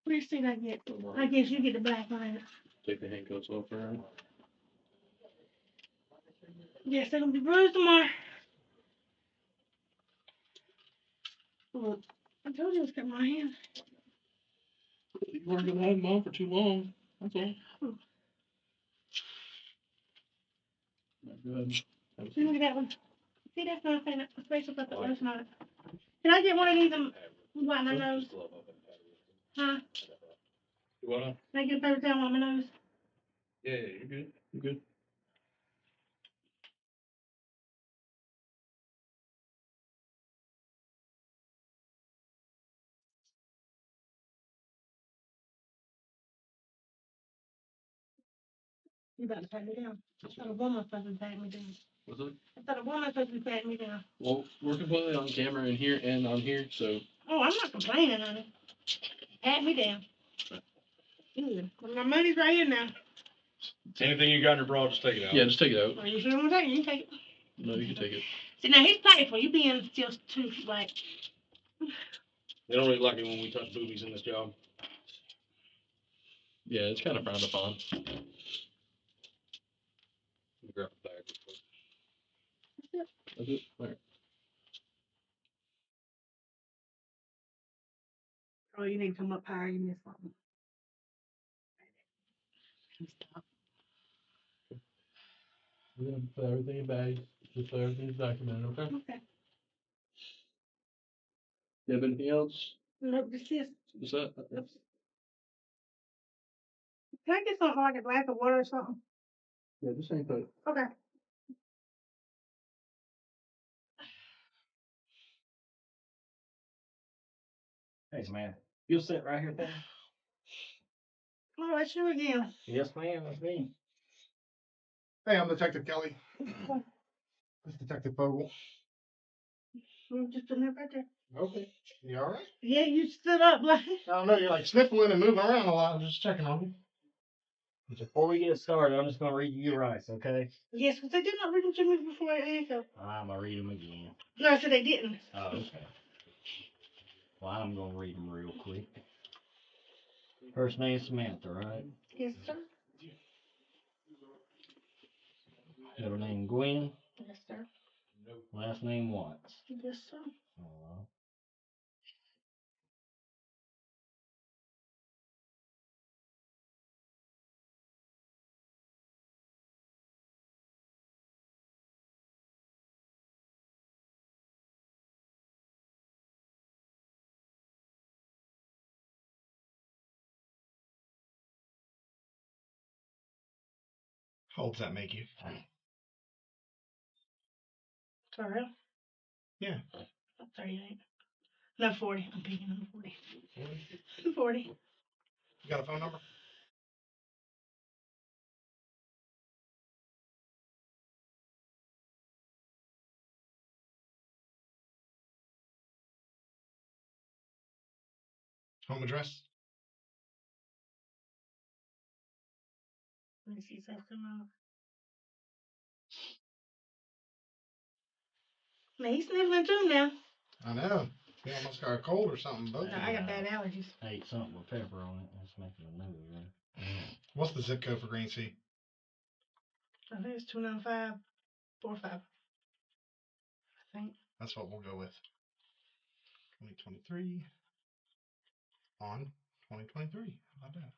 Where you see that get? I guess you get the black one. Take the handcuffs off her. Yes, they're gonna be bruised tomorrow. Look, I told you I was cutting my hand. You weren't gonna have them on for too long. That's all. Go ahead. Look at that one. See, that's not saying a special put the lotion on it. Can I get one of these and wipe my nose? Huh? You wanna? Can I get a paper towel on my nose? Yeah, you're good. You're good. You about to pat me down. I thought a woman supposed to pat me down. What's that? I thought a woman supposed to be patting me down. Well, we're completely on camera in here and on here, so. Oh, I'm not complaining, honey. Pat me down. Good. Well, my money's right here now. Anything you got in your bra, just take it out. Yeah, just take it out. Are you sure you want to take it? You can take it. No, you can take it. See, now he's playful. You being still too, like. They don't really like it when we touch boobies in this job. Yeah, it's kind of frowned upon. Let me grab the bag real quick. That's it. All right. Oh, you need to come up higher. You missed something. Stop. We're gonna put everything in bags, just so everything's documented, okay? Okay. You have anything else? Nope, just this. Is that? Oops. Can I get something like a glass of water or something? Yeah, just hang tight. Okay. Hey, Samantha, you'll sit right here, then. Oh, that's you again. Yes, ma'am, that's me. Hey, I'm Detective Kelly. This is Detective Fogel. I'm just sitting there right there. Okay. You all right? Yeah, you stood up like. I don't know. You're like sniffling and moving around a lot. I'm just checking on you. Before we get started, I'm just going to read you your rights, okay? Yes, because they did not read them to me before I answered. I'm going to read them again. No, so they didn't. Oh, okay. Well, I'm going to read them real quick. First name Samantha, right? Yes, sir. Middle name Gwen. Yes, sir. Last name Watts. Yes, sir. How old does that make you? Sorry. Yeah. I'm 38. No, 40. I'm peeking. I'm 40. 40. You got a phone number? Home address? Let me see something else. Now he's sniffling too now. I know. You almost got a cold or something. Both. No, I got bad allergies. I ate something with pepper on it. That's making a noise, right? What's the zip code for Green Sea? I think it's 29545. I think. That's what we'll go with. 2023 on 2023. How about that?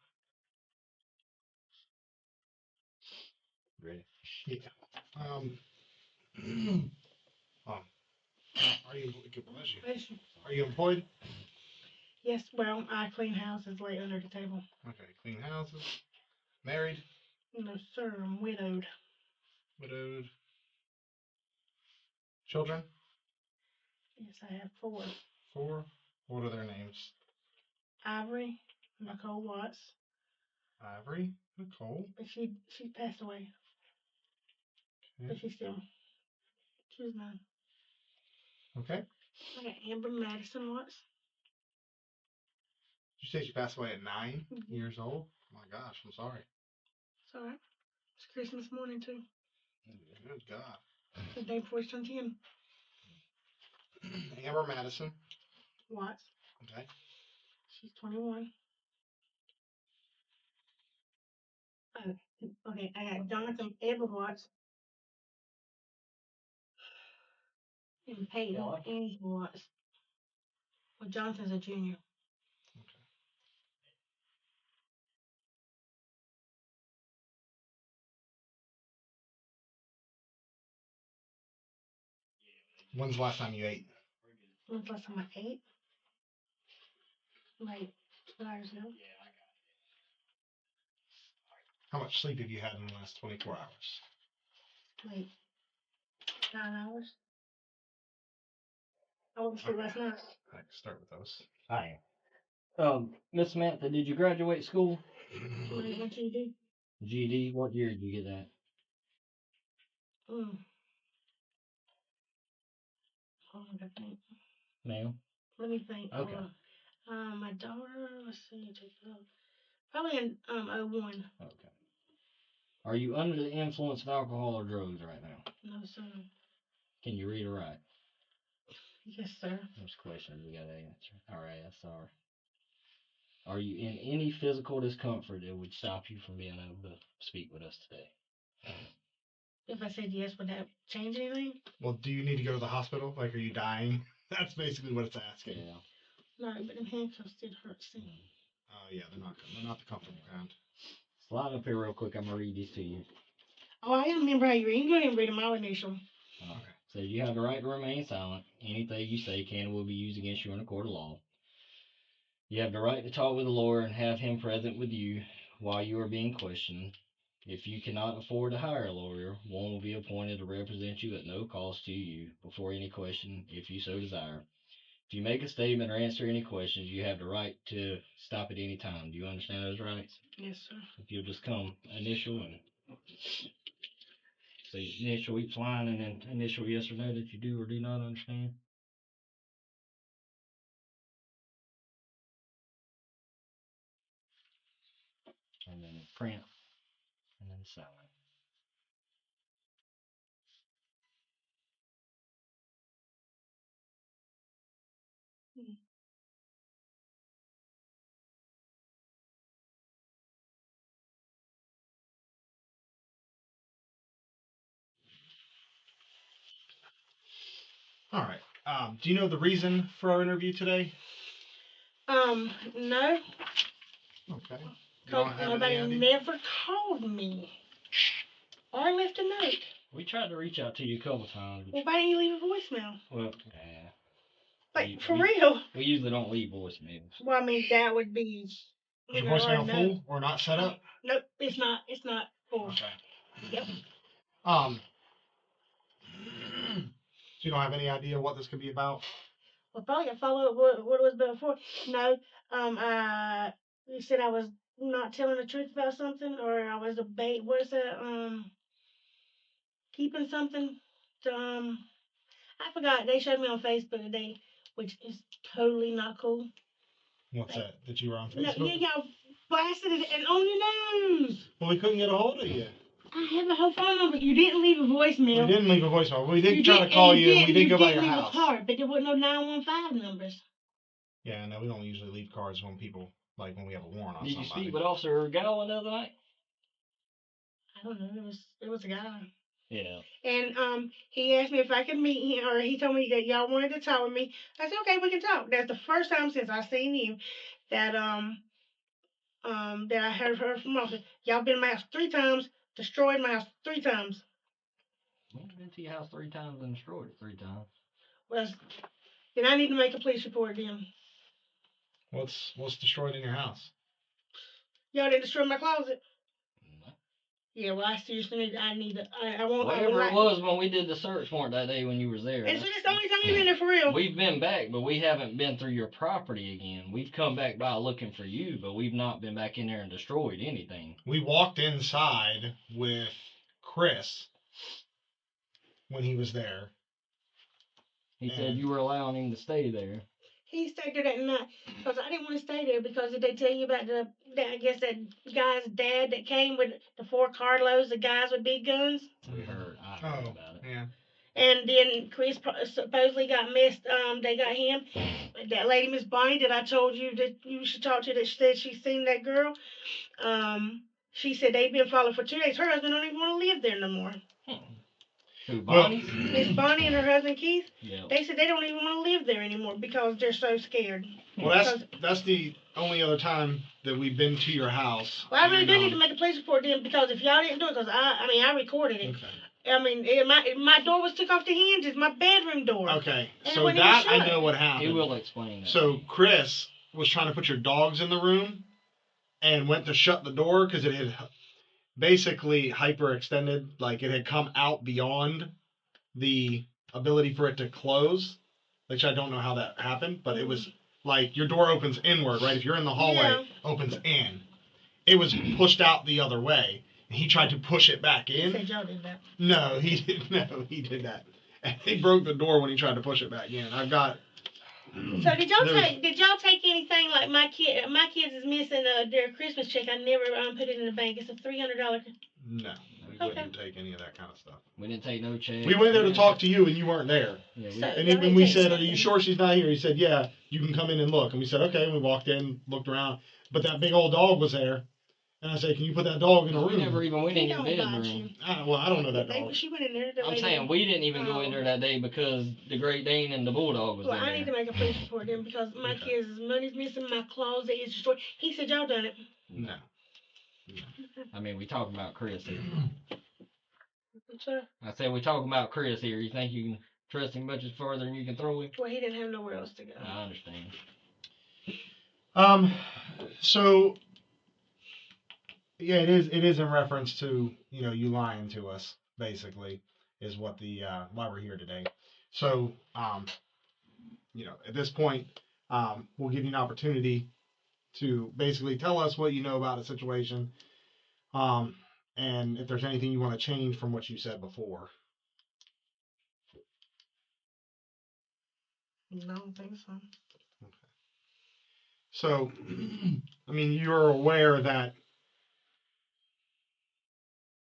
Ready? Yeah. Are you? Bless you. Are you employed? Yes, well, I clean houses lay under the table. Okay. Clean houses. Married? No, sir, I'm widowed. Widowed. Children? Yes, I have 4. 4. What are their names? Ivory, Nicole Watts. Ivory, Nicole. But she passed away. Okay. But she's 9. Okay. I got Amber Madison Watts. Did you say she passed away at 9 years old? Oh my gosh, I'm sorry. It's alright. It's Christmas morning too. Good God. The day before she turned 10. Amber Madison Watts. Okay. She's 21. Okay, I got Jonathan Edwards and Peyton Hello? Edwards. Well, Jonathan's a junior. When's the last time you ate? When's the last time I ate? Like 2 hours ago. How much sleep have you had in the last 24 hours? Like 9 hours. I went to sleep last night. I can start with those. I am. Miss Samantha, did you graduate school? What you do? GD, what year did you get that? Mm. Hold on, I think. Ma'am? Let me think. Hold Okay. on. My daughter, let's see, probably in 01. Okay. Are you under the influence of alcohol or drugs right now? No, sir. Can you read or write? Yes, sir. Those questions we gotta answer. Alright, sorry. Are you in any physical discomfort that would stop you from being able to speak with us today? If I said yes, would that change anything? Well, do you need to go to the hospital? Like, are you dying? That's basically what it's asking. Yeah. No, but them handcuffs did hurt. See. Yeah, they're not the comfortable kind. Slide up here real quick. I'm gonna read these to you. Oh, I don't remember how you read. You go ahead and read them out initial. Okay. Says you have the right to remain silent. Anything you say can and will be used against you in a court of law. You have the right to talk with a lawyer and have him present with you while you are being questioned. If you cannot afford to hire a lawyer, one will be appointed to represent you at no cost to you before any question, if you so desire. If you make a statement or answer any questions, you have the right to stop at any time. Do you understand those rights? Yes, sir. If you'll just come initial and say initial each line and then initial yes or no that you do or do not understand. And then print and then sign. All right. Do you know the reason for our interview today? No. Okay. You Cause don't have nobody any idea? never called me or left a note. We tried to reach out to you a couple times. Well, why didn't you leave a voicemail? Well, yeah. Like, for real. We usually don't leave voicemails. Well, I mean, that would be. Is your voicemail no. full or not set up? Nope, it's not. It's not full. Okay. Yep. So you don't have any idea what this could be about? Well, probably I follow up what it was before. No. You said I was not telling the truth about something, or I was a bait. What is that? Keeping something. I forgot. They showed me on Facebook today, which is totally not cool. What's Like, that you were on No, Facebook? y'all blasted it and on the news. Well, we couldn't get a hold of you. I have the whole phone number. You didn't leave a voicemail. We didn't leave a voicemail. We did try to call you, and we did go by your leave house. a card, but there were no 915 numbers. Yeah, no, we don't usually leave cards when people, like when we have a warrant on Did you somebody. speak with Officer Gowan the other night? I don't know. It was a guy. Yeah. And he asked me if I could meet him, or he told me that y'all wanted to talk with me. I said, okay, we can talk. That's the first time since I seen you that that I heard from Officer. Y'all been in my house 3 times, destroyed my house 3 times. I've been to your house 3 times and destroyed it 3 times. Well, then I need to make a police report then. What's destroyed in your house? Y'all didn't destroy my closet. No. Yeah, well, I seriously need. I won't. Whatever it was when we did the search warrant that day when you was there. And so it's the only time you've been there for real. We've been back, but we haven't been through your property again. We've come back by looking for you, but we've not been back in there and destroyed anything. We walked inside with Chris when he was there. He said you were allowing him to stay there. He stayed there that night because I didn't want to stay there because did they tell you about I guess that guy's dad that came with the 4 carloads of guys with big guns? We heard. I heard about it. Yeah. And then Chris supposedly got missed. They got him. That lady, Miss Bonnie, that I told you that you should talk to, that said she's seen that girl. She said they've been followed for 2 days. Her husband don't even want to live there no more. Who, Well, Bonnie's? Miss Bonnie and her husband Keith, Yeah. they said they don't even want to live there anymore because they're so scared. well, that's the only other time that we've been to your house. Well, I really And, do need to make a police report then because if y'all didn't do it, because I recorded it. Okay. I mean, my door was took off the hinges, my bedroom door. Okay, And so when it that was I shut. know what happened. He will explain that. So Chris was trying to put your dogs in the room and went to shut the door because it had basically hyperextended, like it had come out beyond the ability for it to close, which I don't know how that happened, but it was like your door opens inward, right? If you're in the hallway, opens in. It was pushed out the other way. And he tried to push it back in. He said y'all did that. No, he didn't. No, he did that. And he broke the door when he tried to push it back in. I've got. So did y'all take anything like my kids is missing their Christmas check? I never put it in the bank. It's a $300. No, we wouldn't take any of that kind of stuff. We didn't take no check. We went there to talk to you, and you weren't there. Yeah, So, And then we said, "Are you sure she's not here?" He said, "Yeah, you can come in and look." And we said, "Okay." And we walked in, looked around, but that big old dog was there. And I said, "Can you put that dog in a room?" We never even went in your He don't bite bedroom. Well, I don't know that They, dog. she went in there. I'm saying we didn't even go in there that day because the Great Dane and the Bulldog was Well, there. I need to make a police report then because my kids' money's missing, my closet is destroyed. He said y'all done it. No. I mean, we talking about Chris here. Sir? I said we talking about Chris here. You think you can trust him much as further than you can throw him? Well, he didn't have nowhere else to go. I understand. So yeah, it is in reference to, you lying to us, basically, is what the why we're here today. So at this point, we'll give you an opportunity to basically tell us what you know about the situation, and if there's anything you want to change from what you said before. No, I don't think so. So, I mean, you're aware that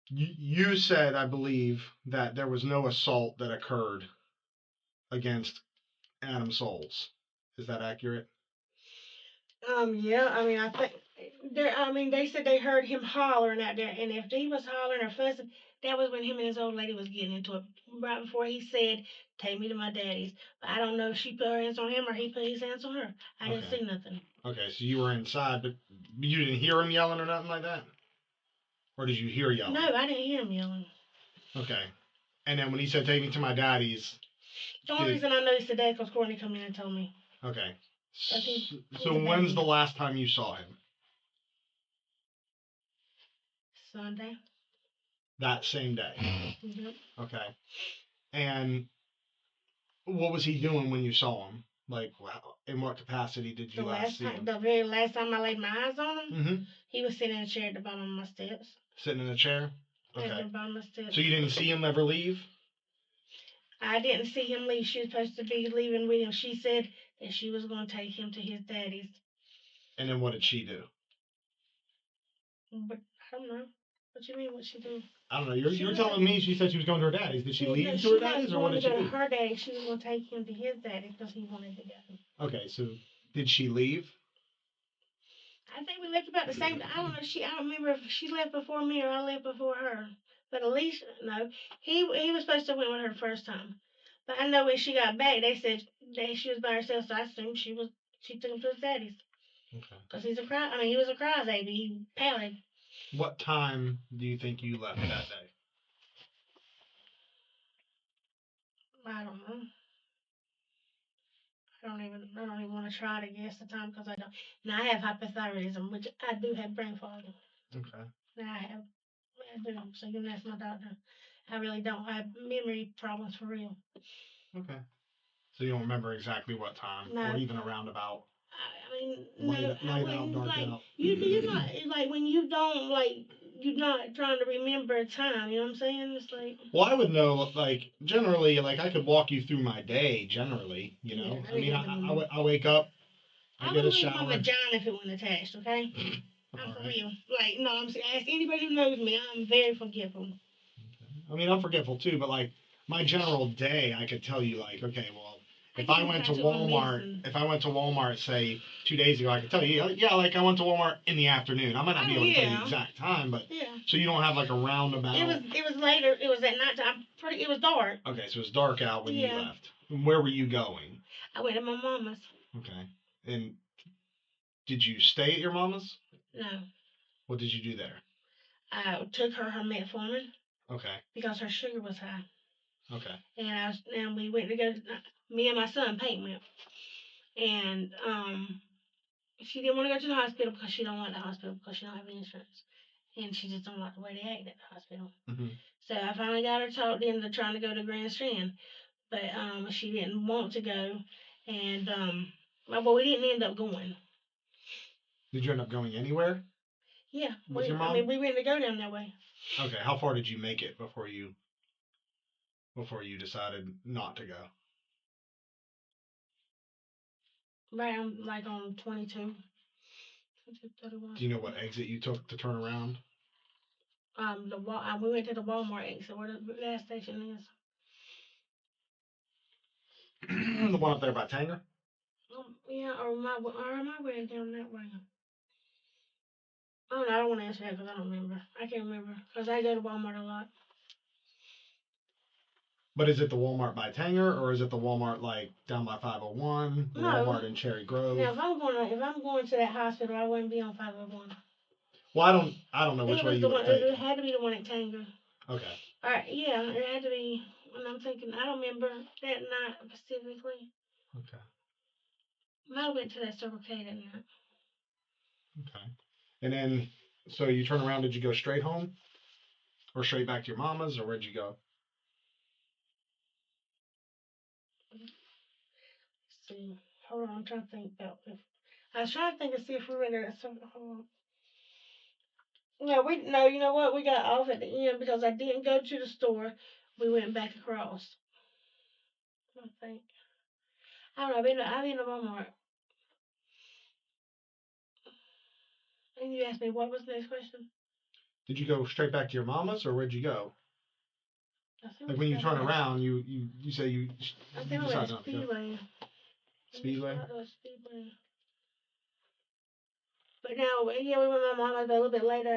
you said, I believe, that there was no assault that occurred against Adam Souls. Is that accurate? Yeah, I mean, I think they said they heard him hollering out there, and if he was hollering or fussing, that was when him and his old lady was getting into it right before he said, "Take me to my daddy's." But I don't know if she put her hands on him or he put his hands on her. I didn't see nothing. Okay, so you were inside, but you didn't hear him yelling or nothing like that? Or did you hear yelling? No, I didn't hear him yelling. Okay. And then when he said, "Take me to my daddy's," The only reason I know he said that because Courtney come in and told me. Okay. He's So a when's baby. the last time you saw him? Sunday. That same day. Mm-hmm. Okay. And what was he doing when you saw him? Like, in what capacity did you last see him? The very last time I laid my eyes on him, Mm-hmm. he was sitting in a chair at the bottom of my steps. Sitting in a chair? At Okay. the bottom of the steps. So you didn't see him ever leave? I didn't see him leave. She was supposed to be leaving with him. She said that she was going to take him to his daddy's. And then what did she do? But I don't know. What you mean? What she do? I don't know. You're telling me she said she was going to her daddy's. Did she leave to her daddy's, or what did she do? Her daddy. She was going to take him to his daddy because he wanted to go. Okay, so did she leave? I think we left about the same. I don't know. I don't remember if she left before me or I left before her. But at least no, he was supposed to went with her the first time. But I know when she got back, they said that she was by herself. So I assumed she took him to his daddy's. Okay. Because he was a crybaby. He pouted. What time do you think you left that day? I don't know. I don't even want to try to guess the time because I don't. Now I have hypothyroidism, which I do have brain fog. Okay. Now I do. So you can ask my doctor. I really don't. I have memory problems for real. Okay. So you don't remember exactly what time, or even around about. I mean, light out, dark out. You're not like when you don't you're not trying to remember a time. You know what I'm saying? It's like. Well, I would know, generally, I could walk you through my day, generally, Yeah, I mean, I wake up, I get a shower. I would lose my vagina if it wasn't attached, okay? I'm for real. No, I'm saying, ask anybody who knows me, I'm very forgetful. I mean, I'm forgetful too, but, my general day, I could tell you, okay, well, If I went to Walmart, say 2 days ago, I could tell you, yeah, like I went to Walmart in the afternoon. I might not be able to tell you the exact time, but so you don't have like a roundabout. It was later. It was at nighttime. It was dark. Okay, so it was dark out when you left. And where were you going? I went to my mama's. Okay, and did you stay at your mama's? No. What did you do there? I took her metformin. Okay. Because her sugar was high. Okay. And we went to go. Me and my son, Peyton, went. And she didn't want to go to the hospital because she don't like the hospital because she don't have insurance, and she just don't like the way they act at the hospital. Mm-hmm. So I finally got her talked into trying to go to Grand Strand, but she didn't want to go, and but we didn't end up going. Did you end up going anywhere? Yeah. With your mom? I mean, we went to go down that way. Okay. How far did you make it before you decided not to go? Right on, like on 22, 31. Do you know what exit you took to turn around? We went to the Walmart exit where the gas station is. The one up there by Tanger? Yeah, or am I going down that way? Oh, no, I don't want to answer that because I don't remember. I can't remember because I go to Walmart a lot. But is it the Walmart by Tanger, or is it the Walmart like down by 501? The Walmart in Cherry Grove? Now, if I'm going to that hospital, I wouldn't be on 501. Well, I don't know which way you would take. It had to be the one at Tanger. Okay. All right, yeah, it had to be. And I'm thinking, I don't remember that night specifically. Okay. I went to that Circle K that night. Okay. And then, so you turn around, did you go straight home? Or straight back to your mama's, or where'd you go? Let's see. Hold on, I'm trying to think about if I was trying to think to see if we were there at some. Hold on. No, you know what? We got off at the end because I didn't go to the store. We went back across. I think. I don't know. I've been to Walmart. And you asked me what was the next question? Did you go straight back to your mama's, or where'd you go? Like when you turn around, you say you decide not to go. Speedway. Speedway. But no, yeah, we went with my mom a little bit later.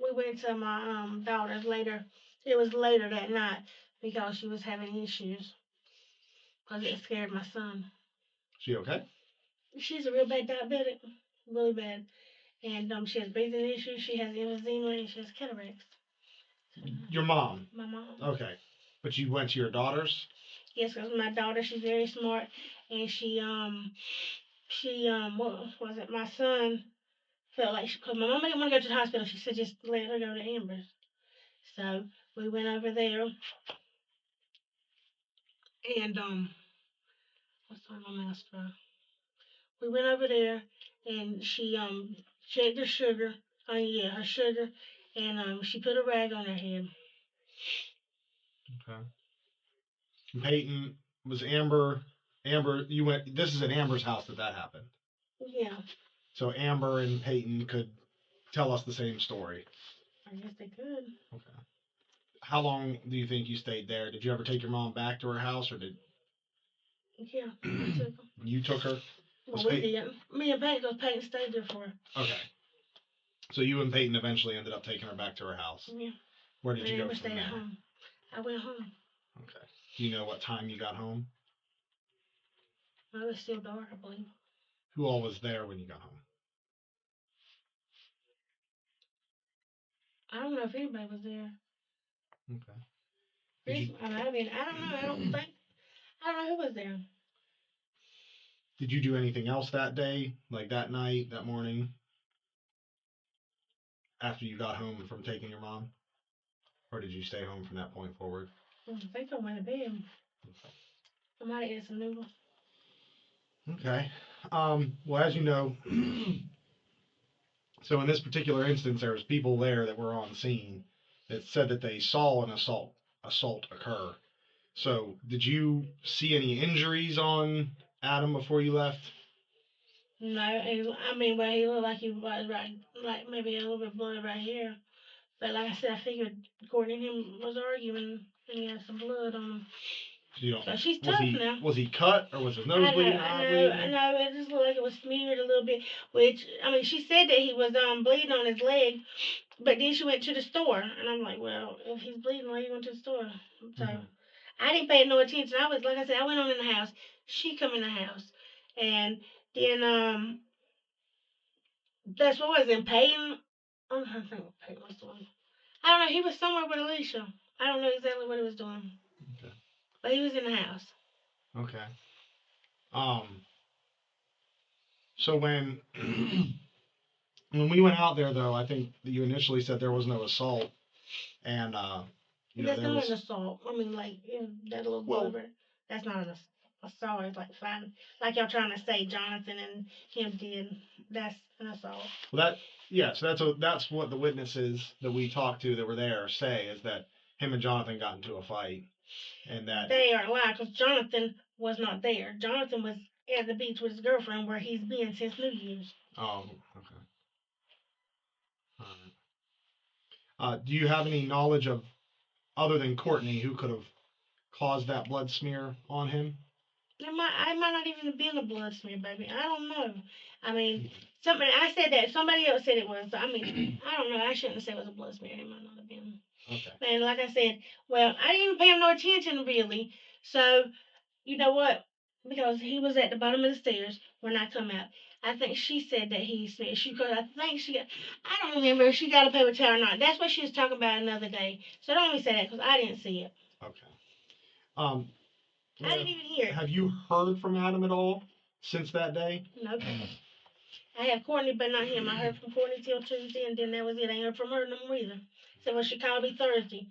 We went to my daughter's later. It was later that night because she was having issues. Because it scared my son. She okay? She's a real bad diabetic. Really bad. And she has breathing issues. She has emphysema and she has cataracts. Your mom? My mom. Okay. But you went to your daughter's? Yes, because my daughter, she's very smart. And what was it? My son felt like, because my mom didn't want to go to the hospital. She said just let her go to Amber's. So we went over there. And, what's my master? We went over there and she, checked her sugar. Her sugar. And, she put a rag on her head. Okay. Peyton, was Amber, you went, this is at Amber's house that happened. Yeah. So Amber and Peyton could tell us the same story. I guess they could. Okay. How long do you think you stayed there? Did you ever take your mom back to her house, or did? Yeah, I took her. You took her? Well, we didn't. Me and Peyton, because Peyton stayed there for her. Okay. So you and Peyton eventually ended up taking her back to her house. Yeah. Where did you go from stayed there? At home. I went home. Okay. Do you know what time you got home? It was still dark, I believe. Who all was there when you got home? I don't know if anybody was there. Okay. I don't know. I don't know who was there. Did you do anything else that day, like that night, that morning, after you got home from taking your mom? Or did you stay home from that point forward? I think I went to bed. Okay. I might have ate some noodles. Okay. Well, as you know, so in this particular instance, there was people there that were on scene that said that they saw an assault occur. So, did you see any injuries on Adam before you left? No, he looked like he was right, like maybe a little bit blood right here. But like I said, I figured Courtney and him was arguing, and he had some blood on him. You don't. So she's Was tough he now. was he cut or was his nose I know, bleeding? I Eye know, bleeding? I know. It just looked like it was smeared a little bit. Which I mean, she said that he was bleeding on his leg, but then she went to the store, and I'm like, well, if he's bleeding, why are you going to the store? So I didn't pay no attention. I was like I said, I went on in the house. She come in the house, and then that's what was in Peyton. I'm trying to think what Peyton was doing. I don't know. He was somewhere with Alicia. I don't know exactly what he was doing. Okay. But he was in the house. Okay. So when when we went out there, though, I think you initially said there was no assault, and That's there not was an assault. I mean, like that little well, blubber. That's not an assault. It's like fine, like y'all trying to say Jonathan and him did. That's an assault. well that yeah. So that's what the witnesses that we talked to that were there say is that him and Jonathan got into a fight, and that They are lying because Jonathan was not there. Jonathan was at the beach with his girlfriend where he's been since New Year's. oh okay. All right. Do you have any knowledge of other than Courtney who could have caused that blood smear on him? I might not even have been a blood smear, baby. I don't know. I mean, I said that. Somebody else said it was. I mean, I don't know. I shouldn't have said it was a blood smear. It might not have been. Okay. And like I said, well, I didn't even pay him no attention really. So, you know what? Because he was at the bottom of the stairs when I come out. I think she said that he smeared. I think she got. I don't remember if she got a paper towel or not. That's what she was talking about another day. So don't even say that because I didn't see it. Okay. Um, I didn't even hear it. have you heard from Adam at all since that day? Nope. I have Courtney, but not him. I heard from Courtney till Tuesday, and then that was it. I ain't heard from her no more either. So when she called me Thursday,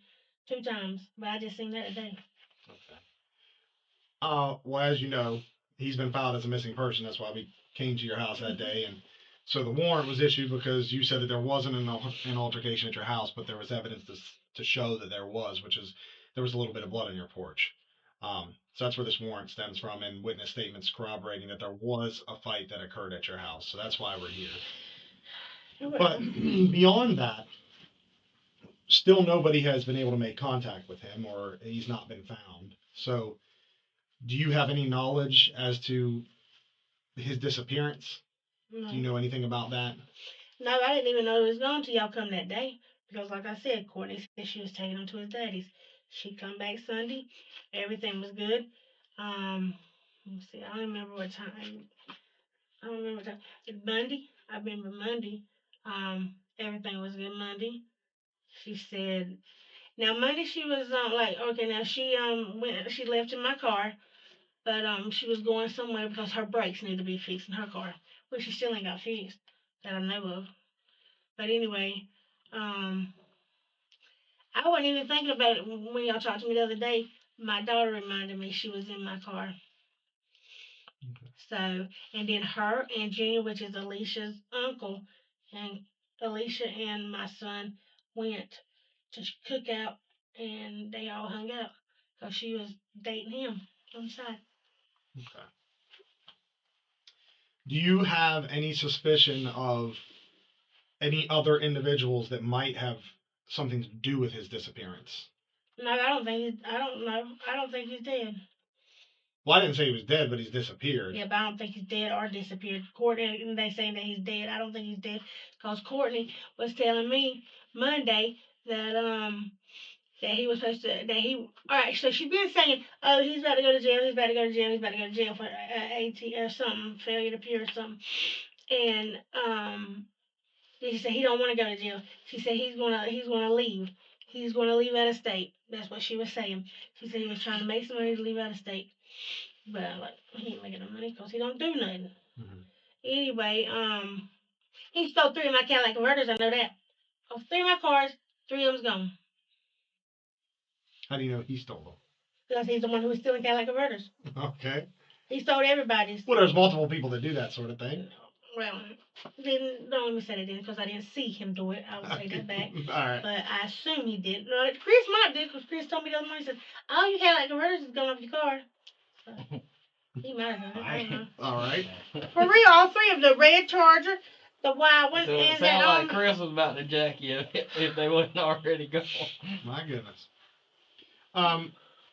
2 times, but I just seen that today. Okay. Well, as you know, he's been filed as a missing person. That's why we came to your house that day, and so the warrant was issued because you said that there wasn't an altercation at your house, but there was evidence to show that there was, which is there was a little bit of blood on your porch. So that's where this warrant stems from, and witness statements corroborating that there was a fight that occurred at your house. So that's why we're here. But beyond that, still nobody has been able to make contact with him, or he's not been found. So, do you have any knowledge as to his disappearance? No. Do you know anything about that? No, I didn't even know he was gone till y'all come that day. Because like I said, Courtney said she was taking him to his daddy's. She come back Sunday. Everything was good. Let's see, I don't remember what time. I don't remember what time. It's Monday. I remember Monday. Everything was good Monday. She said now Monday she was like okay now she left in my car, but she was going somewhere because her brakes need to be fixed in her car, which she still ain't got fixed that I know of. But anyway, I wasn't even thinking about it when y'all talked to me the other day. My daughter reminded me she was in my car. So, and then her and Junior, which is Alicia's uncle, and Alicia and my son went to cook out, and they all hung out because she was dating him on the side. Okay. Do you have any suspicion of any other individuals that might have something to do with his disappearance? No, I don't think I don't know. I don't think he's dead. Well, I didn't say he was dead, but he's disappeared. Yeah, but I don't think he's dead or disappeared. Courtney, they saying that he's dead. I don't think he's dead because Courtney was telling me Monday that he was supposed to that he all right. So she's been saying, oh, he's about to go to jail. He's about to go to jail. He's about to go to jail for AT or something, failure to appear or something. And she said he don't want to go to jail. She said he's gonna leave. He's gonna leave out of state. That's what she was saying. She said he was trying to make some money to leave out of state. But like he ain't making no money because he don't do nothing. Mm-hmm. Anyway, he stole 3 of my Cadillac converters. I know that. Of 3 of my cars, 3 of them's gone. How do you know he stole them? Because he's the one who was stealing Cadillac converters. Okay. He stole everybody's. Well, there's multiple people that do that sort of thing. Well, don't let me say that then because I didn't see him do it. I will take that back. All right. But I assume he did. Chris might do because Chris told me the other morning. He said, all you Cadillac converters is going off your car. So, he might have done it. I don't know. All right. For real, all 3 of them. The red Charger, the white one, So it and sounded that like Chris was about to jack you if they wasn't already gone. My goodness.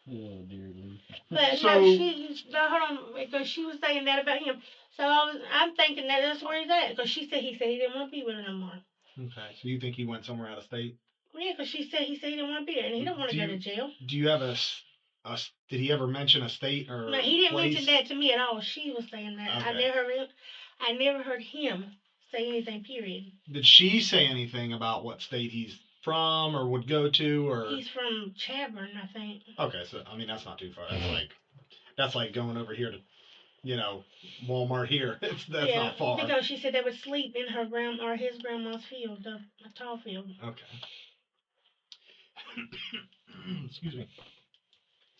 Oh dear Lord. But So- no, hold on, because she was saying that about him. So I'm thinking that that's where he's at. Because he said he didn't want to be with her no more. Okay, so you think he went somewhere out of state? Yeah, because he said he didn't want to be there, and he don't want to go to jail. Do you have did he ever mention a state or No, he didn't place? mention that to me at all. She was saying that. Okay. I never heard him say anything. Period. Did she say anything about what state he's from or would go to or? He's from Chadburn, I think. Okay, so I mean that's not too far. That's like going over here to, Walmart here. That's not far. Because she said they would sleep in his grandma's field, a tall field. Okay. Excuse me.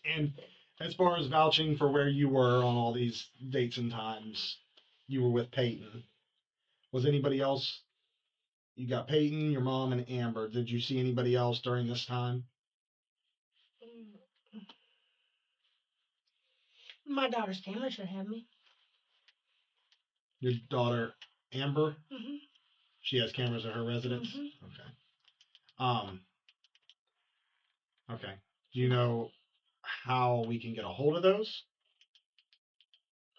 And as far as vouching for where you were on all these dates and times, you were with Peyton. Was anybody else? You got Peyton, your mom, and Amber. Did you see anybody else during this time? My daughter's camera should have me. Your daughter, Amber? Mhm. She has cameras at her residence? Mhm. Okay. Okay. Do you know how we can get a hold of those?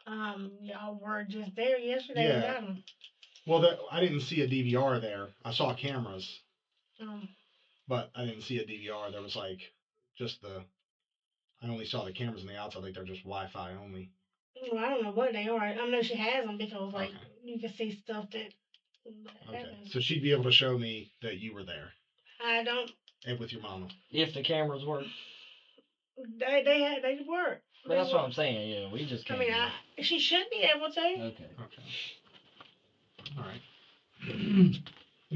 Y'all were just there yesterday and got them. Well, I didn't see a DVR there. I saw cameras, Um, but I didn't see a DVR. There was I only saw the cameras on the outside, like they're just Wi-Fi only. well, I don't know what they are. I know she has them because, Okay. you can see stuff that Okay. happens. So she'd be able to show me that you were there. I don't. And with your mama. If the cameras work. They work. But that's what I'm saying. Yeah, we just can't. She should be able to. Okay. All right. And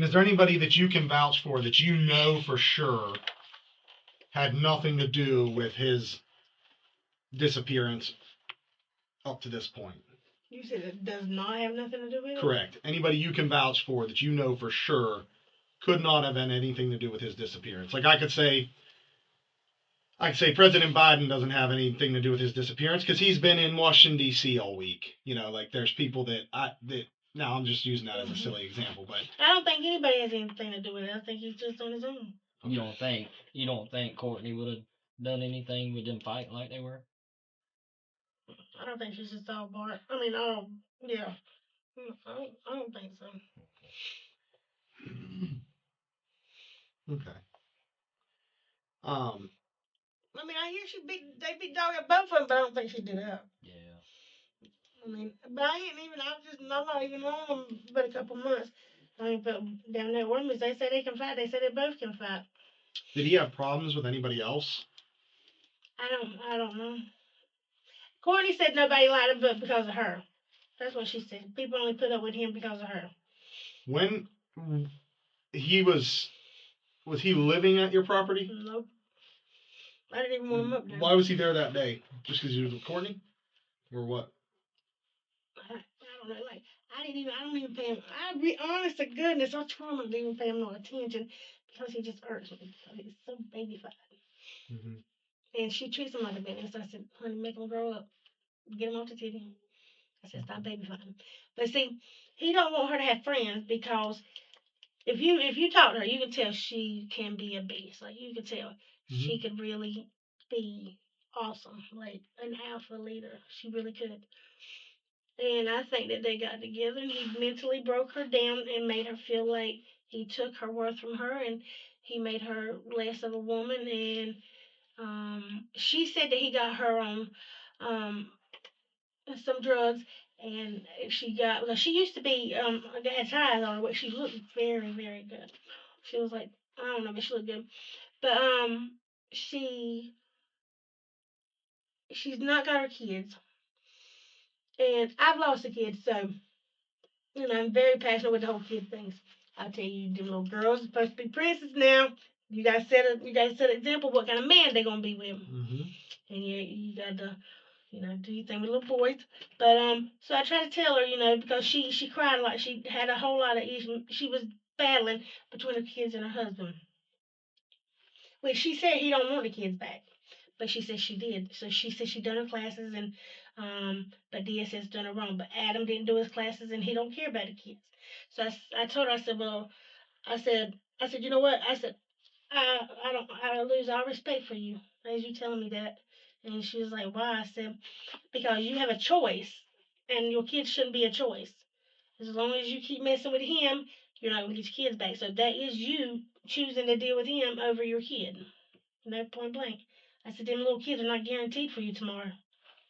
is there anybody that you can vouch for that you know for sure had nothing to do with his disappearance up to this point? You said it does not have nothing to do with it? Correct. Anybody you can vouch for that you know for sure could not have had anything to do with his disappearance. Like I could say President Biden doesn't have anything to do with his disappearance because he's been in Washington D.C. all week. There's people now I'm just using that as a silly example, but I don't think anybody has anything to do with it. I think he's just on his own. You don't think Courtney would have done anything with them fighting like they were? I don't think she's just all part. Yeah. I don't think so. okay. I hear they beat dog at both of them, but I don't think she did that. Yeah. But I'm not even on them but a couple months. But down there, Wormies, they say they can fight. They say they both can fight. Did he have problems with anybody else? I don't know. Courtney said nobody liked him but because of her. That's what she said. People only put up with him because of her. When he was he living at your property? Nope. I didn't even want him up there. Why was he there that day? Just because he was with Courtney? Or what? I don't know. I don't even pay him. Honest to goodness, I try not to even pay him no attention because he just irks me because he's so babyfied. Mm-hmm. And she treats him like a baby. So I said, honey, make him grow up. Get him off the titty. I said, stop babyfying him. But see, he don't want her to have friends because if you talk to her, you can tell she can be a beast. Like you can tell she could really be awesome, like an alpha leader. She really could. And I think that they got together and he mentally broke her down and made her feel like he took her worth from her and he made her less of a woman. And she said that he got her on some drugs and she used to be had ties on her, but she looked very, very good. She was like, I don't know, but she looked good. But she's not got her kids. And I've lost a kid, so I'm very passionate with the whole kid things. I tell you, them little girls are supposed to be princes now. You gotta set an example what kind of man they're gonna be with. Mm-hmm. And you gotta do your thing with little boys. But so I try to tell her, because she cried a lot. She had a whole lot of issues. She was battling between her kids and her husband. Which she said he don't want the kids back. But she said she did. So she said she done her classes and but DSS done her wrong. But Adam didn't do his classes and he don't care about the kids. So I told her, I said, well, I said, you know what? I said, I lose all respect for you. As you telling me that. And she was like, why? I said, because you have a choice, and your kids shouldn't be a choice. As long as you keep messing with him, you're not going to get your kids back. So that is you choosing to deal with him over your kid. No, point blank. I said, them little kids are not guaranteed for you tomorrow.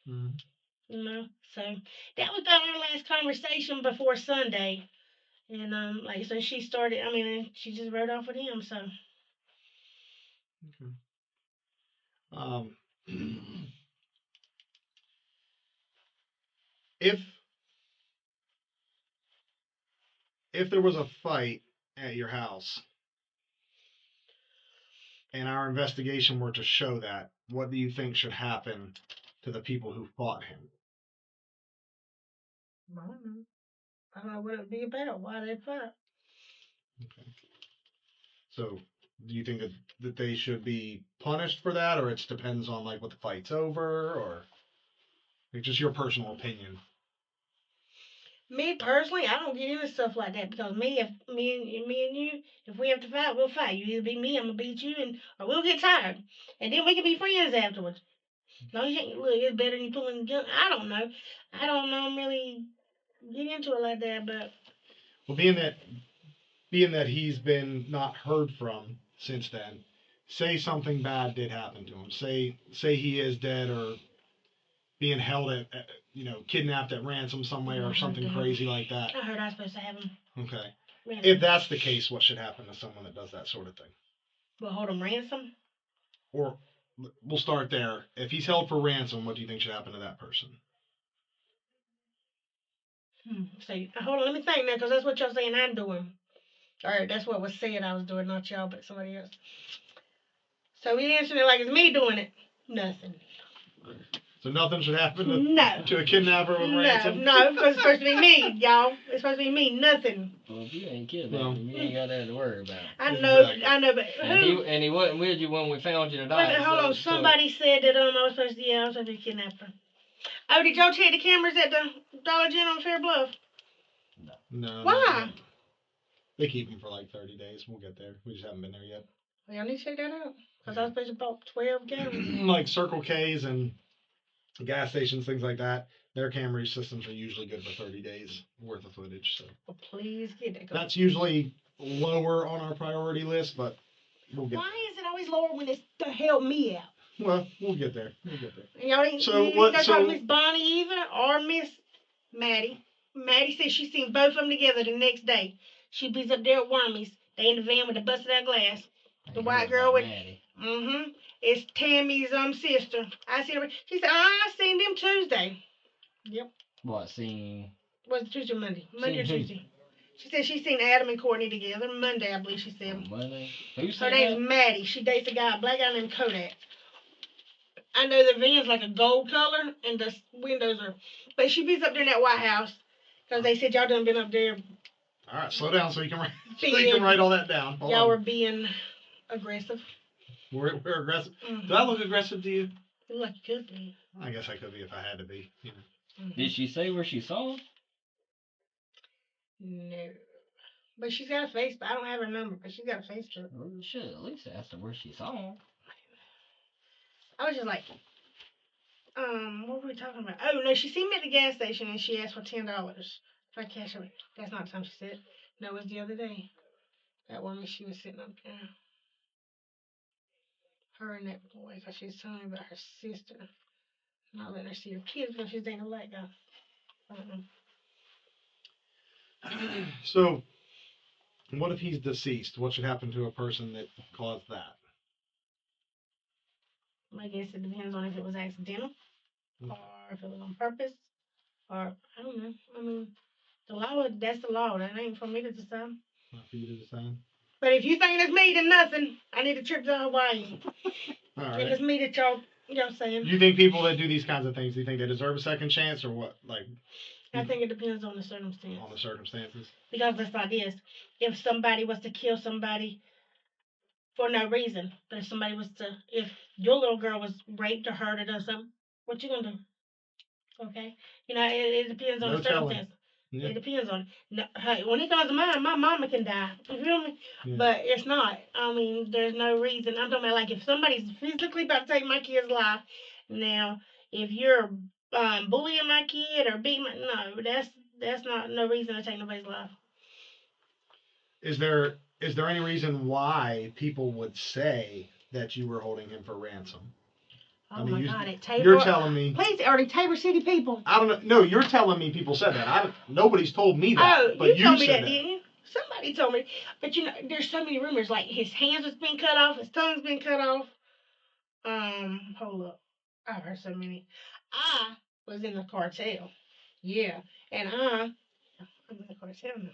Mm. You know, so that was our last conversation before Sunday. And like so she started. I mean, and she just rode off with him. So Okay. Um, if there was a fight at your house and our investigation were to show that, what do you think should happen to the people who fought him? I don't know. I don't know what it would be about. Why they fight? Okay. So, do you think that they should be punished for that, or it depends on like what the fight's over, or like, just your personal opinion? Me personally, I don't get into stuff like that because if me and you, if we have to fight, we'll fight. You either beat me, I'm gonna beat you, and or we'll get tired, and then we can be friends afterwards. No, you ain't. Look, it's better than you pulling a gun. I don't know. I don't know. Really get into it like that, but Well, being that he's been not heard from since then, say something bad did happen to him. Say he is dead or being held at kidnapped at ransom somewhere or something crazy like that. I heard I was supposed to have him. Okay. Ransom. If that's the case, what should happen to someone that does that sort of thing? But hold him ransom. Or we'll start there. If he's held for ransom, what do you think should happen to that person? So hold on, let me think now, because that's what y'all saying I'm doing. Or that's what was said I was doing, not y'all, but somebody else. So we answering it like it's me doing it. Nothing. So nothing should happen No. to a kidnapper with ransom? No, because it's supposed to be me, y'all. It's supposed to be me, nothing. Well, if you ain't kidnapped him, you ain't got that to worry about. I know, Exactly. but who? And he wasn't with you when we found you Wait tonight. a minute, hold on. Somebody said that I was supposed to, I was supposed to be kidnapped. Oh, did y'all check the cameras at the Dollar General on Fair Bluff? No. Why? They keep them for like 30 days. We'll get there. We just haven't been there yet. Well, y'all need to check that out. Because I was supposed to buy 12 gallons. Like Circle K's and gas stations, things like that, their camera systems are usually good for 30 days worth of footage. So Well, please get that. that's usually lower on our priority list, but we'll get Why is it always lower when it's to help me out? there. Well, we'll get there. We'll get there. And y'all ain't, So you what- ain't so- talk to Miss Bonnie either or Miss Maddie. Maddie said she seen both of them together the next day. She beats up there at Wormies. They in the van with the busted out glass. The white girl with it's Tammy's sister. I seen her. She said, I seen them Tuesday. Yep. What, seen? Was it Tuesday or Monday? Monday or Seen who? Tuesday. She said she seen Adam and Courtney together. Monday, I believe she said. On Monday? Who Her said name's that? Maddie. She dates a guy, a black guy named Kodak. I know the van's like a gold color and the windows are. But she beats up there in that White House because they said y'all done been up there. All right, slow down so you can write all that down. Hold y'all on. were being aggressive. We're aggressive. Mm-hmm. Do I look aggressive to you? You look like you could be. I guess I could be if I had to be. You know. Mm-hmm. Did she say where she saw him? No. But she's got a Facebook. I don't have her number, but she's got a Facebook. Well, you should at least ask her where she saw him. I was just like, what were we talking about? Oh no, she seen me at the gas station and she asked for $10 for cash. That's not the time she said. No, it was the other day. That woman, she was sitting up there. Her and that boy, because she was telling me about her sister. Not letting her see her kids because she's dating a black guy. So, what if he's deceased? What should happen to a person that caused that? I guess it depends on if it was accidental or if it was on purpose or I don't know. I mean, the law, that's the law. That ain't for me to decide. Not for you to decide. But if you think it's me, then nothing. I need a trip to Hawaii. All If right. it's me that y'all saying. Do you think people that do these kinds of things, do you think they deserve a second chance or what? Like, I think it depends on the circumstance. on the circumstances? Because it's like this. If somebody was to kill somebody for no reason, but if your little girl was raped or hurted or something, what you gonna do? Okay? You know, it depends on No the telling. circumstance. Yeah. It depends on. No, hey, when it comes to mine, my mama can die. You feel me? Yeah. But it's not. I mean, there's no reason. I'm talking about like if somebody's physically about to take my kid's life. Now, if you're bullying my kid or beating my no, that's not no reason to take nobody's life. Is there any reason why people would say that you were holding him for ransom? Oh I mean, my God! At Tabor, you're telling me. Please, are they Tabor City people? I don't know. No, you're telling me people said that. Nobody's told me that. Oh, but you told me said that, didn't you? Somebody told me. But you know, there's so many rumors. Like his hands was being cut off, his tongue's been cut off. Hold up. I've heard so many. I was in the cartel. Yeah, and I'm in the cartel now.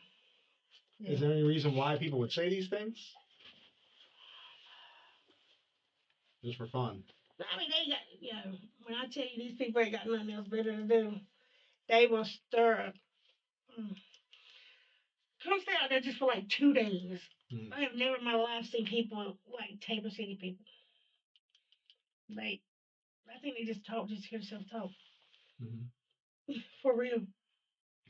Yeah. Is there any reason why people would say these things? Just for fun. I mean, they got, you know, when I tell you these people ain't got nothing else better to do, they will stir up. Come stay out there just for like 2 days. I have never in my life seen people like Tabor City people. Like, I think they just talk just to hear themselves talk. For real.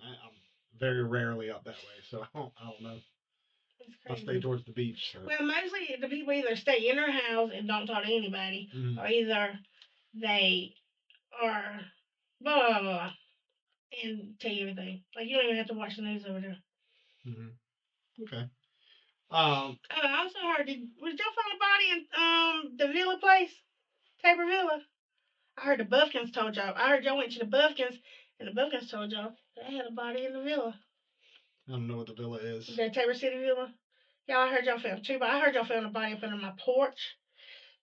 I'm very rarely up that way, so I don't know. It's I crazy. stay towards the beach. So. Well, mostly the people either stay in their house and don't talk to anybody, or either they are blah, blah, blah, blah, and tell you everything. Like, you don't even have to watch the news over there. Okay. I also heard, did y'all find a body in the Villa place? Tabor Villa? I heard the Buffkins told y'all. I heard y'all went to the Buffkins, and the Buffkins told y'all they had a body in the Villa. I don't know what the Villa is. The Tabor City Villa? Y'all, I heard y'all found two, but I heard y'all found a body up under my porch.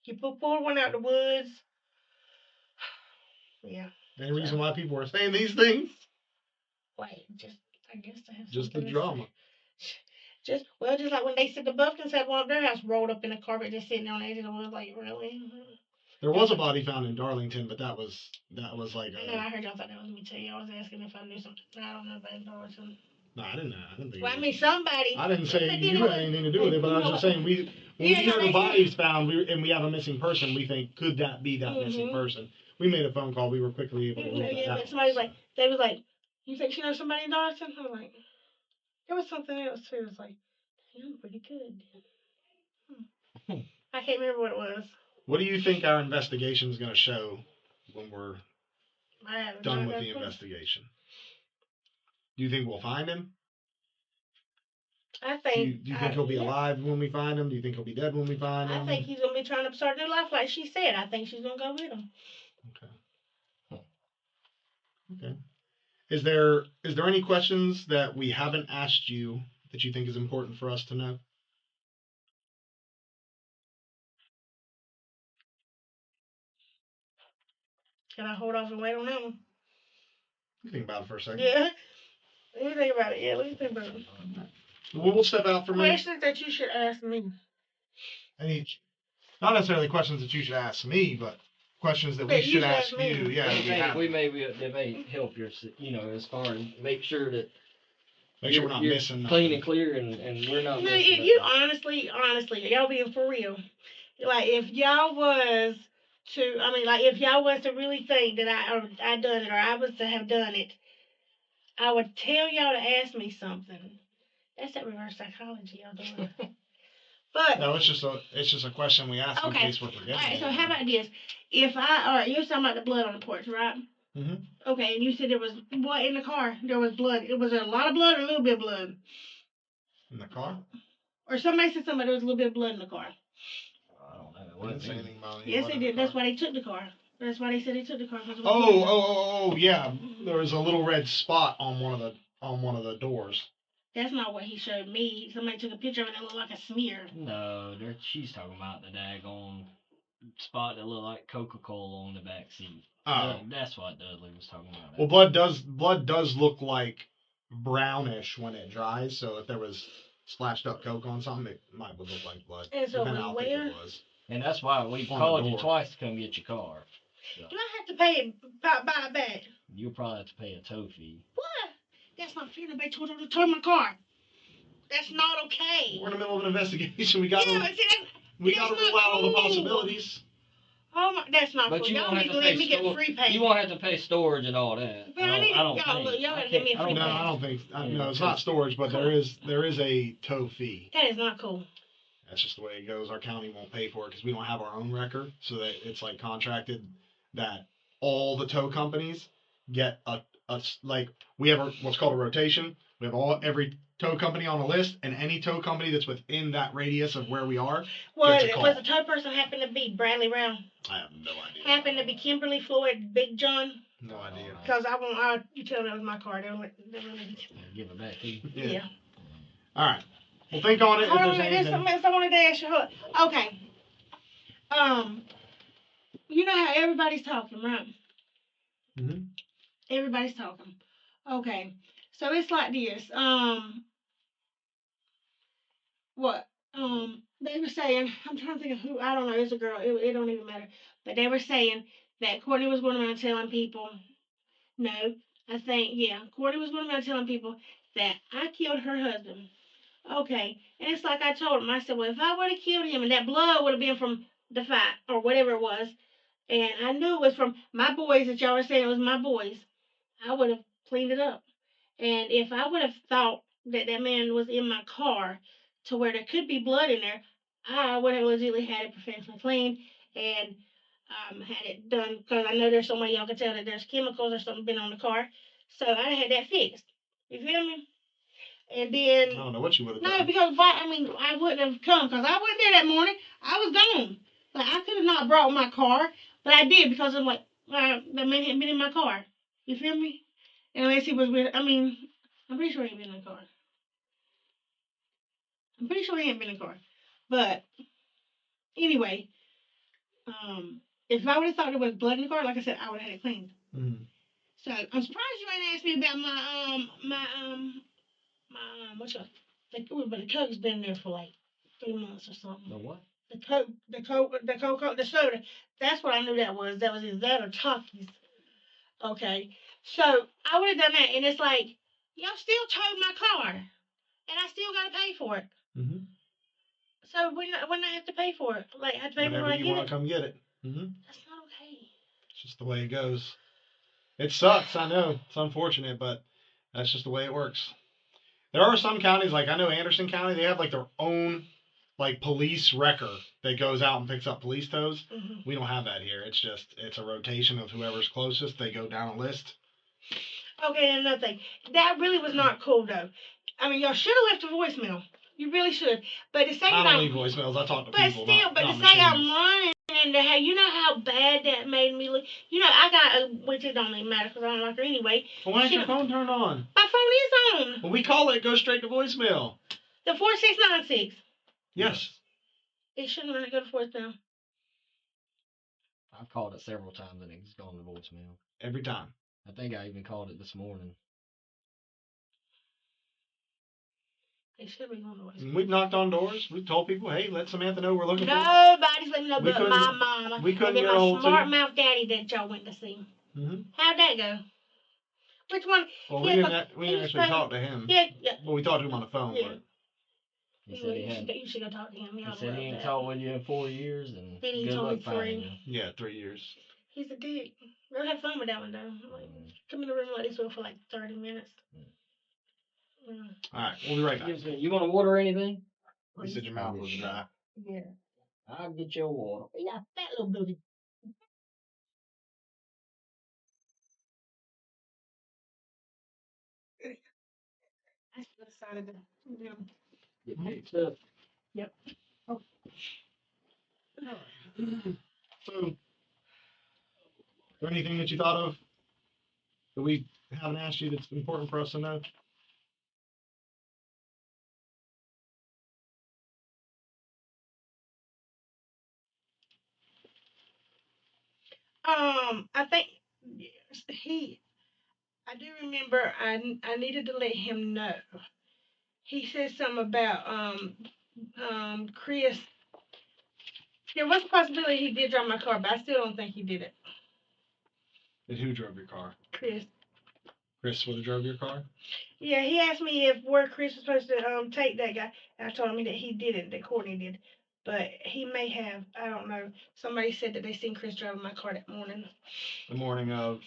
You pulled one out the woods. Yeah. Any reason why people are saying these things? Wait, I guess to have just the something to drama. say. Just like when they said the Buffkins had one of their house rolled up in the carpet just sitting on the edge of the woods, like, really? There was a body found in Darlington, but that was like I know, I heard y'all thought that was me too. Y'all was asking if I knew something. I don't know about Darlington. No, I didn't think. Well, I mean, somebody. I didn't say you had anything to do with it, but I was just saying when we hear the bodies found and we have a missing person, we think, could that be that missing person? We made a phone call. We were quickly able to rule that out. But somebody's like, they was like, you think she knows somebody in Darlington? I was like, there was something else too. It was like, I'm pretty good. I can't remember what it was. What do you think our investigation is going to show when we're done with the investigation? Do you think we'll find him? I think. Do you think he'll be alive when we find him? Do you think he'll be dead when we find him? I think he's going to be trying to start a new life like she said. I think she's going to go with him. Okay. Is there any questions that we haven't asked you that you think is important for us to know? Can I hold off and wait on that one? You think about it for a second. Yeah. Let me think about it. Yeah, let me think about it. We'll step out for a minute. Questions that you should ask me. Not necessarily questions that you should ask me, but questions that we should ask you. Yeah, they may help your, as far as make sure that we're not missing clean and clear, and we're not missing. You honestly, y'all being for real. Like if y'all was to really think that I done it or I was to have done it, I would tell y'all to ask me something. That's that reverse psychology y'all doing. But no, it's just a question we ask in case we're forgetting. All right, so how about this? You're talking about the blood on the porch, right? Mm-hmm. Okay, and you said there was what in the car? There was blood. It was a lot of blood or a little bit of blood? In the car? Or somebody said there was a little bit of blood in the car. I don't know. I didn't say anything about it. Yes, they did. That's why they took the car. That's why they said they took the car. Yeah. There was a little red spot on one of the doors. That's not what he showed me. Somebody took a picture of it that looked like a smear. No, she's talking about the daggone spot that looked like Coca-Cola on the back seat. Oh. That's what Dudley was talking about. Well, blood does look like brownish when it dries, so if there was splashed up Coke on something, it might look like blood. And so it was. And that's why we called you twice to come get your car. So. Do I have to pay buy it back? You'll probably have to pay a tow fee. What? That's not fair. Nobody told them to tow my car. That's not okay. We're in the middle of an investigation. We got to rule out all the possibilities. Oh my, that's not But cool. you Y'all won't need have to to let pay me get store. free pay. You won't have to pay storage and all that. But I need I don't y'all think. look, y'all I gotta give me a can't- I free No, don't pass. I don't think. Yeah, No, it's not storage, but there is a tow fee. That is not cool. That's just the way it goes. Our county won't pay for it because we don't have our own record, so that it's like contracted that all the tow companies get like we have what's called a rotation. We have every tow company on a list, and any tow company that's within that radius of where we are Well, gets a call. was the tow person happen to be Bradley Brown? I have no idea. Happen to be Kimberly Floyd, Big John? No idea. Because I won't. You tell them it was my car. They'll give it back to you. Yeah. All right. Well, think on it. Hold if on, there's there's anything. something else I wanted to ask you. Okay. You know how everybody's talking, right? Mhm. Everybody's talking. Okay. So it's like this. What? They were saying, I'm trying to think of who, I don't know, it's a girl, it don't even matter. But they were saying that Courtney was going around telling people, no, Courtney was going around telling people that I killed her husband. Okay. And it's like I told him, I said, well, if I would have killed him and that blood would have been from the fight or whatever it was, and I knew it was from my boys that y'all were saying it was my boys, I would have cleaned it up. And if I would have thought that that man was in my car to where there could be blood in there, I would have legitimately had it professionally cleaned and had it done because I know there's some way y'all can tell that there's chemicals or something been on the car. So I had that fixed. You feel me? And then I don't know what you would have no, done. because I wouldn't have come because I wasn't there that morning. I was gone. Like I could have not brought my car, but I did because I'm like the man had been in my car. You feel me? Unless he was with, I'm pretty sure he ain't been in the car. I'm pretty sure he ain't been in the car. But anyway, if I would have thought there was blood in the car, like I said, I would have had it cleaned. Mm-hmm. So I'm surprised you ain't asked me about my what's up? But the Coke's been there for like 3 months or something. The what? The soda. That's what I knew that was. That was either that or Takis. Okay. So I would have done that, and it's like y'all still towed my car, and I still got to pay for it. Mm-hmm. So when I have to pay for it, like I have to pay for it Whenever when I you get want it. to come get it. Mm-hmm. That's not okay. It's just the way it goes. It sucks, I know. It's unfortunate, but that's just the way it works. There are some counties, like I know Anderson County, they have like their own like police wrecker that goes out and picks up police tows. Mm-hmm. We don't have that here. It's a rotation of whoever's closest. They go down a list. Okay, and another thing. That really was not cool though. I mean, y'all should have left a voicemail. You really should. But to say I that don't leave voicemails. I talk to people. but to say I'm running and to have, you know how bad that made me look. You know, I got which it don't even matter because I don't like her anyway. Well, why ain't your phone turned on? My phone is on. When we call it, it goes straight to voicemail. The 4696. Yes. It shouldn't let it go to voicemail. I've called it several times and it's gone to voicemail. Every time. I think I even called it this morning. It should be going to voicemail. And we've knocked on doors. We've told people, hey, let Samantha know we're looking for. Nobody's letting me know We but couldn't- my mama. we couldn't and then get a my hold to smart you. mouth daddy that y'all went to see. Mm-hmm. How'd that go? Which one? Well, Yeah, we 'cause didn't he was actually talk to him. Yeah. Well, we talked to him on the phone, Yeah. but He said he had. You should go talk to him. He said he ain't talked with you in 4 years and Then he good told me luck finding 3. you. yeah, 3 years. He's a dick. We'll have fun with that one though. Like, come in the room like this for like 30 minutes. All right, we'll be right back. You want to water or anything? You said your mouth was dry. Yeah. I'll get your water. You got a fat little booty. I still decided to. Yeah. Get mixed up. Yep. Oh. So, is there anything that you thought of that we haven't asked you that's important for us to know? I think I do remember I needed to let him know. He said something about Chris. There was a possibility he did drive my car, but I still don't think he did it. And who drove your car? Chris. Chris would have drove your car? Yeah, he asked me if where Chris was supposed to take that guy, and I told him that he didn't, that Courtney did. But he may have. I don't know. Somebody said that they seen Chris driving my car that morning. The morning of,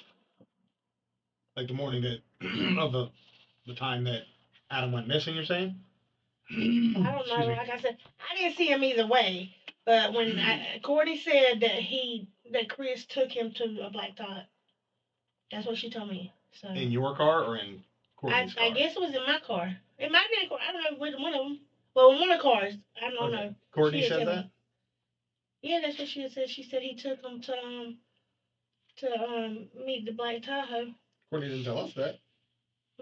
like the morning that of the time that Adam went missing. You're saying? I don't know. Excuse me. Like I said, I didn't see him either way. But when Courtney said that Chris took him to a black Tahoe. That's what she told me. So In your car or in Courtney's car? I guess it was in my car. It might be in a car. I don't know which one of them. Well, in one of the cars. I don't Okay. know. Courtney She had said told that? me. Yeah, that's what she had said. She said he took him to meet the black Tahoe. Courtney didn't tell us that.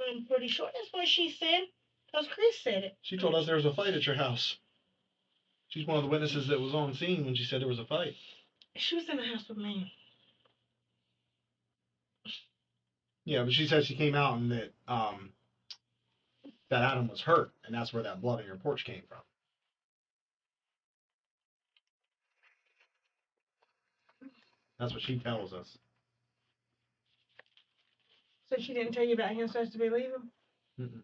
I'm pretty sure that's what she said. Because Chris said it. She told us there was a fight at your house. She's one of the witnesses that was on scene when she said there was a fight. She was in the house with me. Yeah, but she said she came out and that Adam was hurt, and that's where that blood on your porch came from. That's what she tells us. So she didn't tell you about him supposed to be leaving? Mm-mm.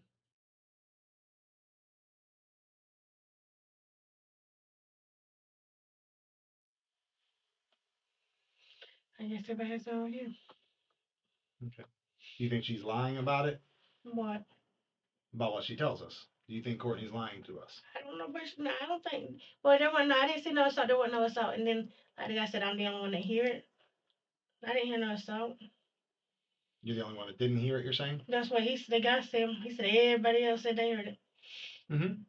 I guess everybody has their own view. Okay. Do you think she's lying about it? What? About what she tells us? Do you think Courtney's lying to us? I don't know, but no, I don't think. Well, there wasn't. I didn't see no assault. There wasn't no assault. And then, like I said, I'm the only one that hear it. I didn't hear no assault. You're the only one that didn't hear it, you're saying? That's what the guy said. He said everybody else said they heard it. Mm-hmm.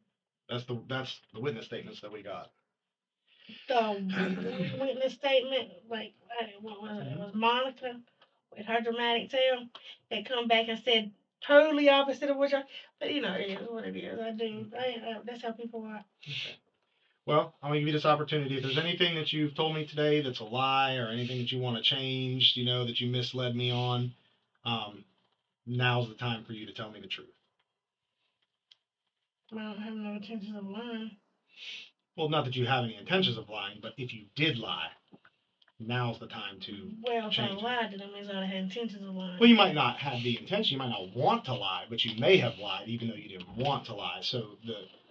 That's the witness statements that we got. The witness statement, like what was it? It was Monica with her dramatic tale. They come back and said totally opposite of what y'all. But you know, it is what it is. I do. That's how people are. Okay. Well, I'm going to give you this opportunity. If there's anything that you've told me today that's a lie or anything that you want to change, that you misled me on, now's the time for you to tell me the truth. I don't have no intentions of lying. Well, not that you have any intentions of lying, but if you did lie, now's the time to Well, if I change it. lied, then that means I had intentions of lying. Well, you might not have the intention. You might not want to lie, but you may have lied even though you didn't want to lie. So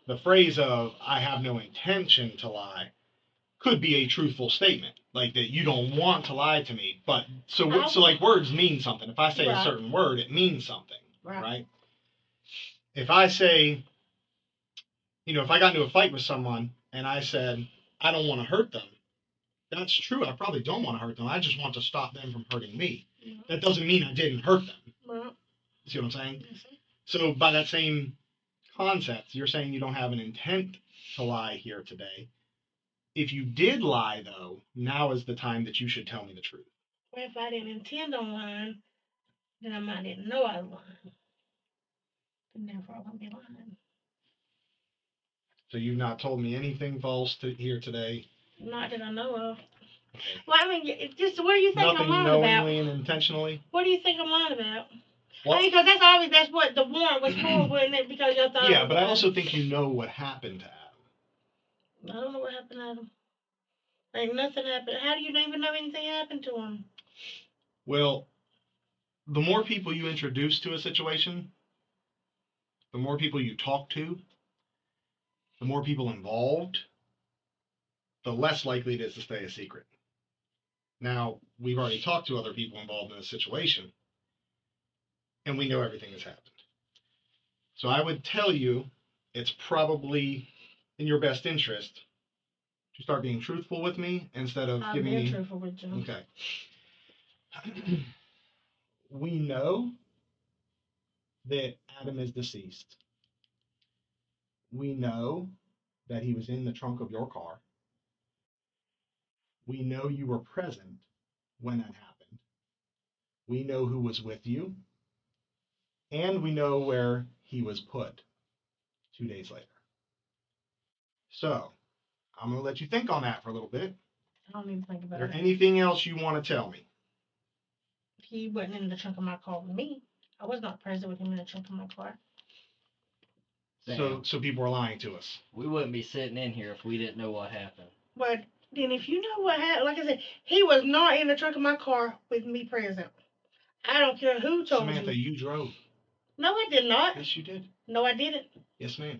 the phrase of "I have no intention to lie" could be a truthful statement, like that you don't want to lie to me. But so like words mean something. If I say a certain word, it means something, right? If I say, if I got into a fight with someone and I said I don't want to hurt them, that's true. I probably don't want to hurt them. I just want to stop them from hurting me. Mm-hmm. That doesn't mean I didn't hurt them. Mm-hmm. See what I'm saying? Mm-hmm. So by that same concept, you're saying you don't have an intent to lie here today. If you did lie, though, now is the time that you should tell me the truth. Well, if I didn't intend on lying, then I might didn't know I was lying. And therefore I wouldn't be lying. So you've not told me anything false here today? Not that I know of. Okay. Well, I mean, just what do you think Nothing I'm lying about? Nothing knowingly and intentionally? What do you think I'm lying about? Well, I mean, because that's obvious. That's what the warrant was for, wasn't it? Because y'all thought. Yeah, but I also think you know what happened to Adam. I don't know what happened to Adam. Like nothing happened. How do you even know anything happened to him? Well, the more people you introduce to a situation, the more people you talk to, the more people involved, the less likely it is to stay a secret. Now, we've already talked to other people involved in this situation, and we know everything that's happened. So I would tell you it's probably in your best interest to start being truthful with me instead of giving me... truthful with you. Okay. We know that Adam is deceased. We know that he was in the trunk of your car. We know you were present when that happened. We know who was with you. And we know where he was put 2 days later. So, I'm going to let you think on that for a little bit. I don't need to think about Is it. there anything else you want to tell me? He wasn't in the trunk of my car with me. I was not present with him in the trunk of my car. So people are lying to us. We wouldn't be sitting in here if we didn't know what happened. But then if you know what happened, like I said, he was not in the trunk of my car with me present. I don't care who told you. Samantha, you drove. No, I did not. Yes, you did. No, I didn't. Yes, ma'am.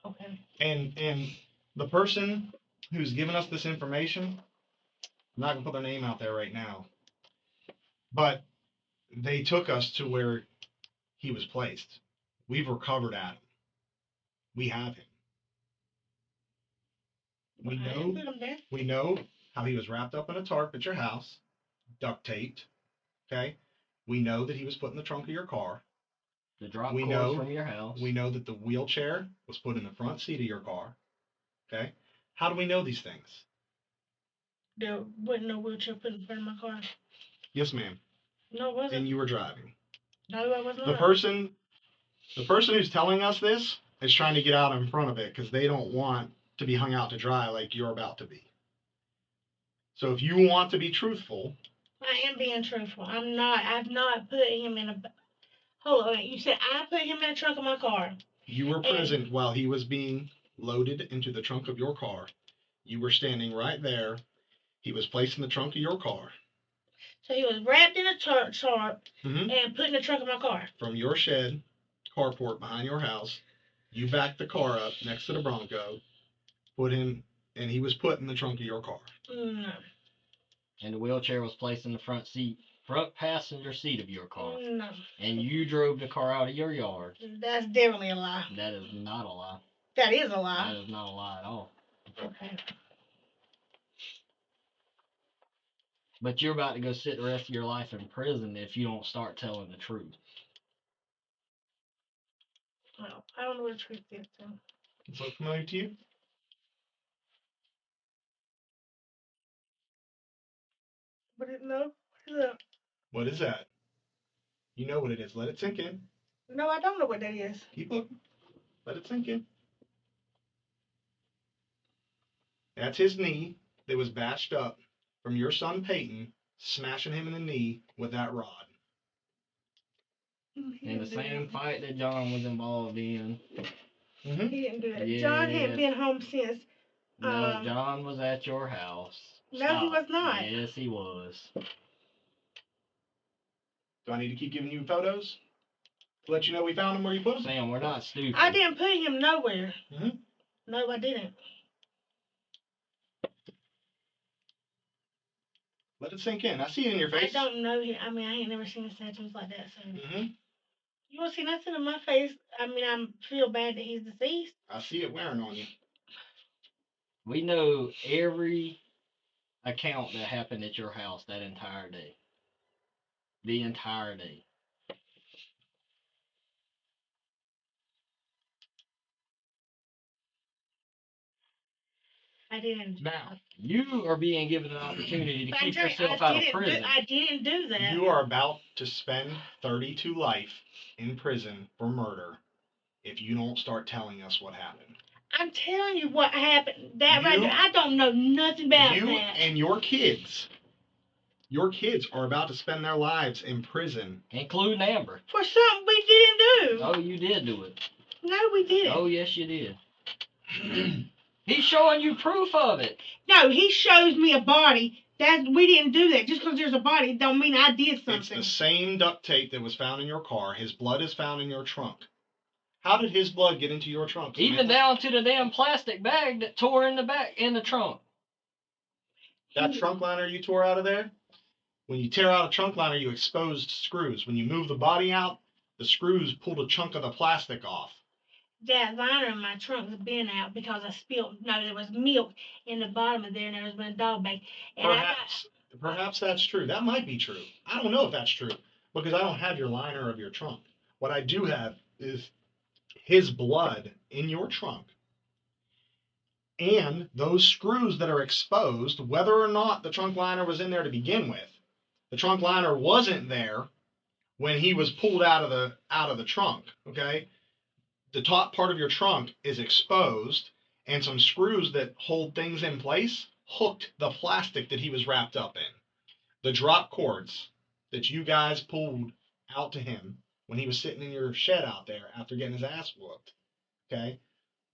Okay. And The person who's given us this information, I'm not gonna put their name out there right now, but they took us to where he was placed. We've recovered Adam. We have him. We I know didn't put him there. we know how he was wrapped up in a tarp at your house, duct taped. Okay. We know that he was put in the trunk of your car. The drop We cords know from your house. We know that the wheelchair was put in the front seat of your car. Okay. How do we know these things? There wasn't no wheelchair put in front of my car. Yes, ma'am. No, it wasn't. And you were driving. No, I was not. The person who's telling us this is trying to get out in front of it because they don't want to be hung out to dry like you're about to be. So if you want to be truthful, I am being truthful. I'm not. I've not put him in a. Hold on. You said I put him in the trunk of my car. you were present while he was being loaded into the trunk of your car. You were standing right there. He was placed in the trunk of your car. So he was wrapped in a tarp Mm-hmm. and put in the trunk of my car. From your shed, carport behind your house, you backed the car up next to the Bronco, put him, and he was put in the trunk of your car. No. And the wheelchair was placed in the front passenger seat of your car. No. And you drove the car out of your yard. That's definitely a lie. That is not a lie. That is a lie. That is not a lie at all. Okay. But you're about to go sit the rest of your life in prison if you don't start telling the truth. Well, I don't know what the truth is. So. Does that look familiar to you? But no. What is that? What is that? You know what it is. Let it sink in. No, I don't know what that is. Keep looking. Let it sink in. That's his knee that was bashed up from your son Peyton smashing him in the knee with that rod. In the same fight that John was involved in. Mm-hmm. He didn't do that. Yeah. John hadn't been home since. No, John was at your house. No, he was not. Yes, he was. Do I need to keep giving you photos to let you know we found him where you put him? Sam, we're not stupid. I didn't put him nowhere. Mm-hmm. No, I didn't. Let it sink in. I see it in your face. I don't know him. I mean, I ain't never seen a tattoos like that. So Mm-hmm. you won't see nothing in my face. I mean, I feel bad that he's deceased. I see it wearing on you. We know every account that happened at your house that entire day. The entire day. I didn't. Now, you are being given an opportunity to But keep I'm telling you, yourself out of prison. I didn't do that. You are about to spend 30 to life in prison for murder if you don't start telling us what happened. I'm telling you what happened. That right there, I don't know nothing about you that. And your kids are about to spend their lives in prison. Including Amber. For something we didn't do. Oh, you did do it. No, we didn't. Oh, yes, you did. He's showing you proof of it. No, he shows me a body. We didn't do that. Just because there's a body don't mean I did something. It's the same duct tape that was found in your car. His blood is found in your trunk. How did his blood get into your trunk? Even Samantha? down to the damn plastic bag that tore in the trunk. That trunk liner you tore out of there? When you tear out a trunk liner, you exposed screws. When you move the body out, the screws pulled a chunk of the plastic off. That liner in my trunk was been out because I spilled. No, there was milk in the bottom of there, and there was been a dog bag. And Perhaps that's true. That might be true. I don't know if that's true because I don't have your liner of your trunk. What I do have is his blood in your trunk and those screws that are exposed, whether or not the trunk liner was in there to begin with. The trunk liner wasn't there when he was pulled out of the trunk, okay? The top part of your trunk is exposed, and some screws that hold things in place hooked the plastic that he was wrapped up in. The drop cords that you guys pulled out to him when he was sitting in your shed out there after getting his ass whooped, okay?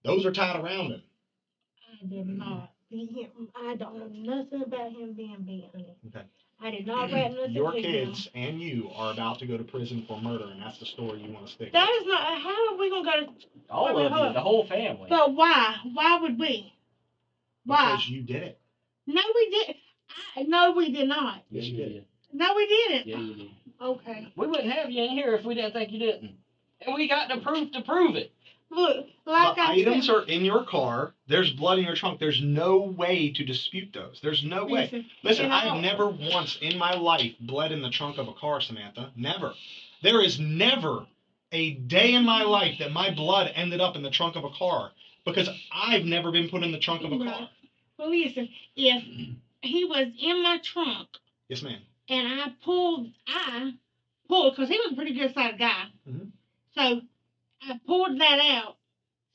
Those are tied around him. I did not beat him. I don't know nothing about him being beaten. Okay. I did not wrap nothing Your to kids him. and you are about to go to prison for murder, and that's the story you want to stick That with. is not. How are we gonna go to? All of you, the whole family. But why? Why would we? Why? Because you did it. No, we didn't. No, we did not. Yeah, you did. No, we didn't. Yeah, you did. Okay. We wouldn't have you in here if we didn't think you didn't. And we got the proof to prove it. Look, like The items are in your car. There's blood in your trunk. There's no way to dispute those. There's no way. Listen, I have never once in my life bled in the trunk of a car, Samantha. Never. There is never a day in my life that my blood ended up in the trunk of a car because I've never been put in the trunk of a car. Well, listen, if he was in my trunk. Yes, ma'am. And I pulled, because he was a pretty good sized guy. Mm-hmm. So I pulled that out.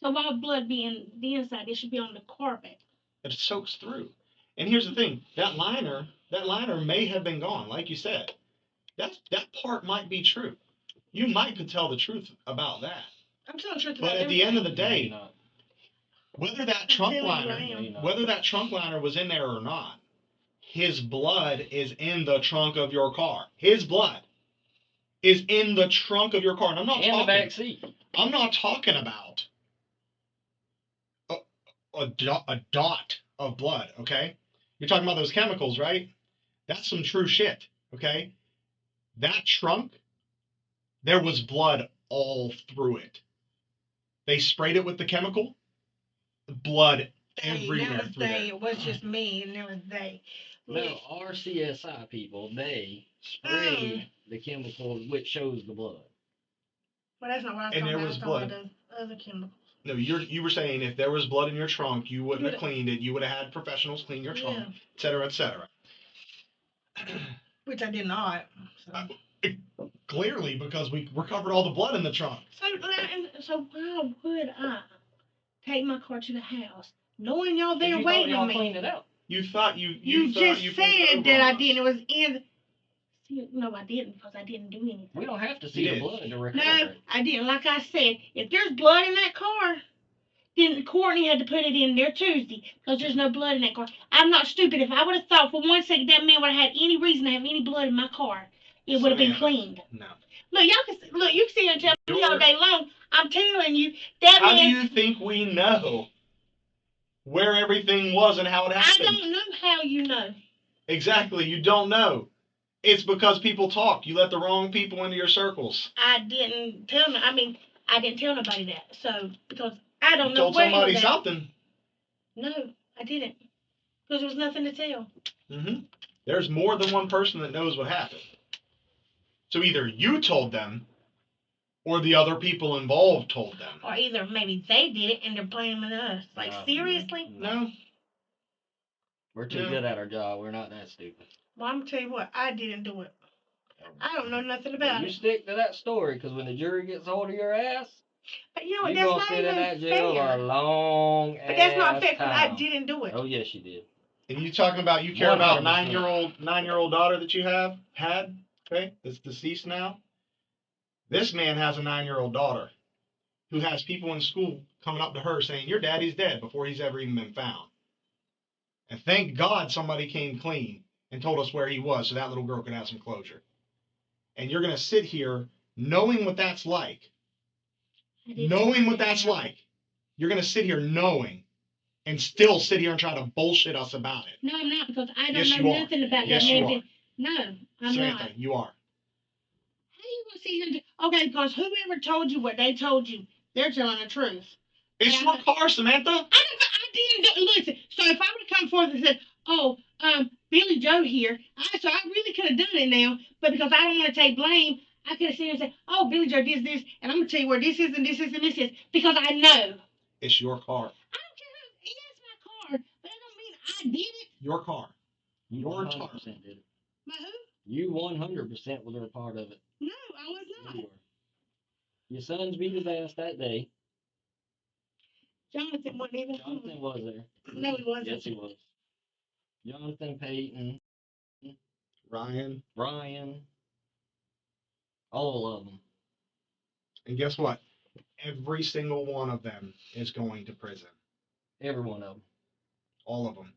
So why would blood be in the inside? It should be on the carpet. It soaks through. And here's the thing: that liner may have been gone, like you said. That part might be true. You might could tell the truth about that. I'm telling the truth but about at the end of the No, day, you're not. whether that trunk liner was in there or not, his blood is in the trunk of your car. His blood is in the trunk of your car. And I'm not In talking the back seat. I'm not talking about a dot of blood, okay? You're talking about those chemicals, right? That's some true shit, okay? That trunk, there was blood all through it. They sprayed it with the chemical, blood everywhere That was through there. It was just me, and there was they. No, our CSI people, they sprayed the chemical which shows the blood. Well, that's not what I was And talking there about. was I was blood. talking about the other chemicals. No, you were saying if there was blood in your trunk, you wouldn't have cleaned it. You would have had professionals clean your trunk, et cetera, et cetera. Which I did not. So. Clearly, because we recovered all the blood in the trunk. So why would I take my car to the house, knowing y'all there You waiting thought on y'all cleaned me? it out. You thought you just said that I didn't. It was in. See, no, I didn't because I didn't do anything. We don't have to see the blood to recover No, it. I didn't. Like I said, if there's blood in that car, then Courtney had to put it in there Tuesday because there's no blood in that car. I'm not stupid. If I would have thought for 1 second that man would have had any reason to have any blood in my car, it would have been cleaned. No. Look, you can see and tell me all day long. I'm telling you that How man. do you think we know where everything was and how it happened? I don't know how you know. Exactly, you don't know. It's because people talk. You let the wrong people into your circles. I didn't tell nobody that. So because I don't You know told where somebody he was at. something. No, I didn't. Because there was nothing to tell. Mm-hmm. There's more than one person that knows what happened. So either you told them, or the other people involved told them. Or either maybe they did it and they're blaming us. Like, seriously? No. We're too good at our job. We're not that stupid. Well, I'm going to tell you what. I didn't do it. I don't know nothing about You it. stick to that story, because when the jury gets hold of your ass, But you know what? you're That's going to not sit in that even jail fair. a long But that's not fair ass because I time. didn't do it. Oh, yes, you did. And you talking about you care about 100%. nine-year-old daughter that you had, okay, that's deceased now. This man has a 9-year-old daughter who has people in school coming up to her saying, your daddy's dead before he's ever even been found. And thank God somebody came clean and told us where he was so that little girl could have some closure. And you're going to sit here knowing what that's like. Knowing what that's like. You're going to sit here knowing and still sit here and try to bullshit us about it. No, I'm not because I don't Yes, know you are. nothing about Yes, that you man. are. No, I'm Samantha, not. you are. How you going to sit here and okay, because whoever told you what they told you, they're telling the truth. It's your car, Samantha. I didn't listen. So if I would have come forth and said, "Oh, Billy Joe here," so I really could have done it now, but because I don't want to take blame, I could have seen and said, "Oh, Billy Joe did this, and I'm gonna tell you where this is and this is and this is," because I know. It's your car. I don't care who. Yeah, it's my car, but that don't mean I did it. Your car. You Your 100% car. did it. My who? You 100% were a part of it. No, I was not. You were. Your sons beat his ass that day. Jonathan wasn't even. Jonathan was there. No, he wasn't. Yes, he was. Jonathan, Peyton, Ryan. all of them. And guess what? Every single one of them is going to prison. Every one of them. All of them.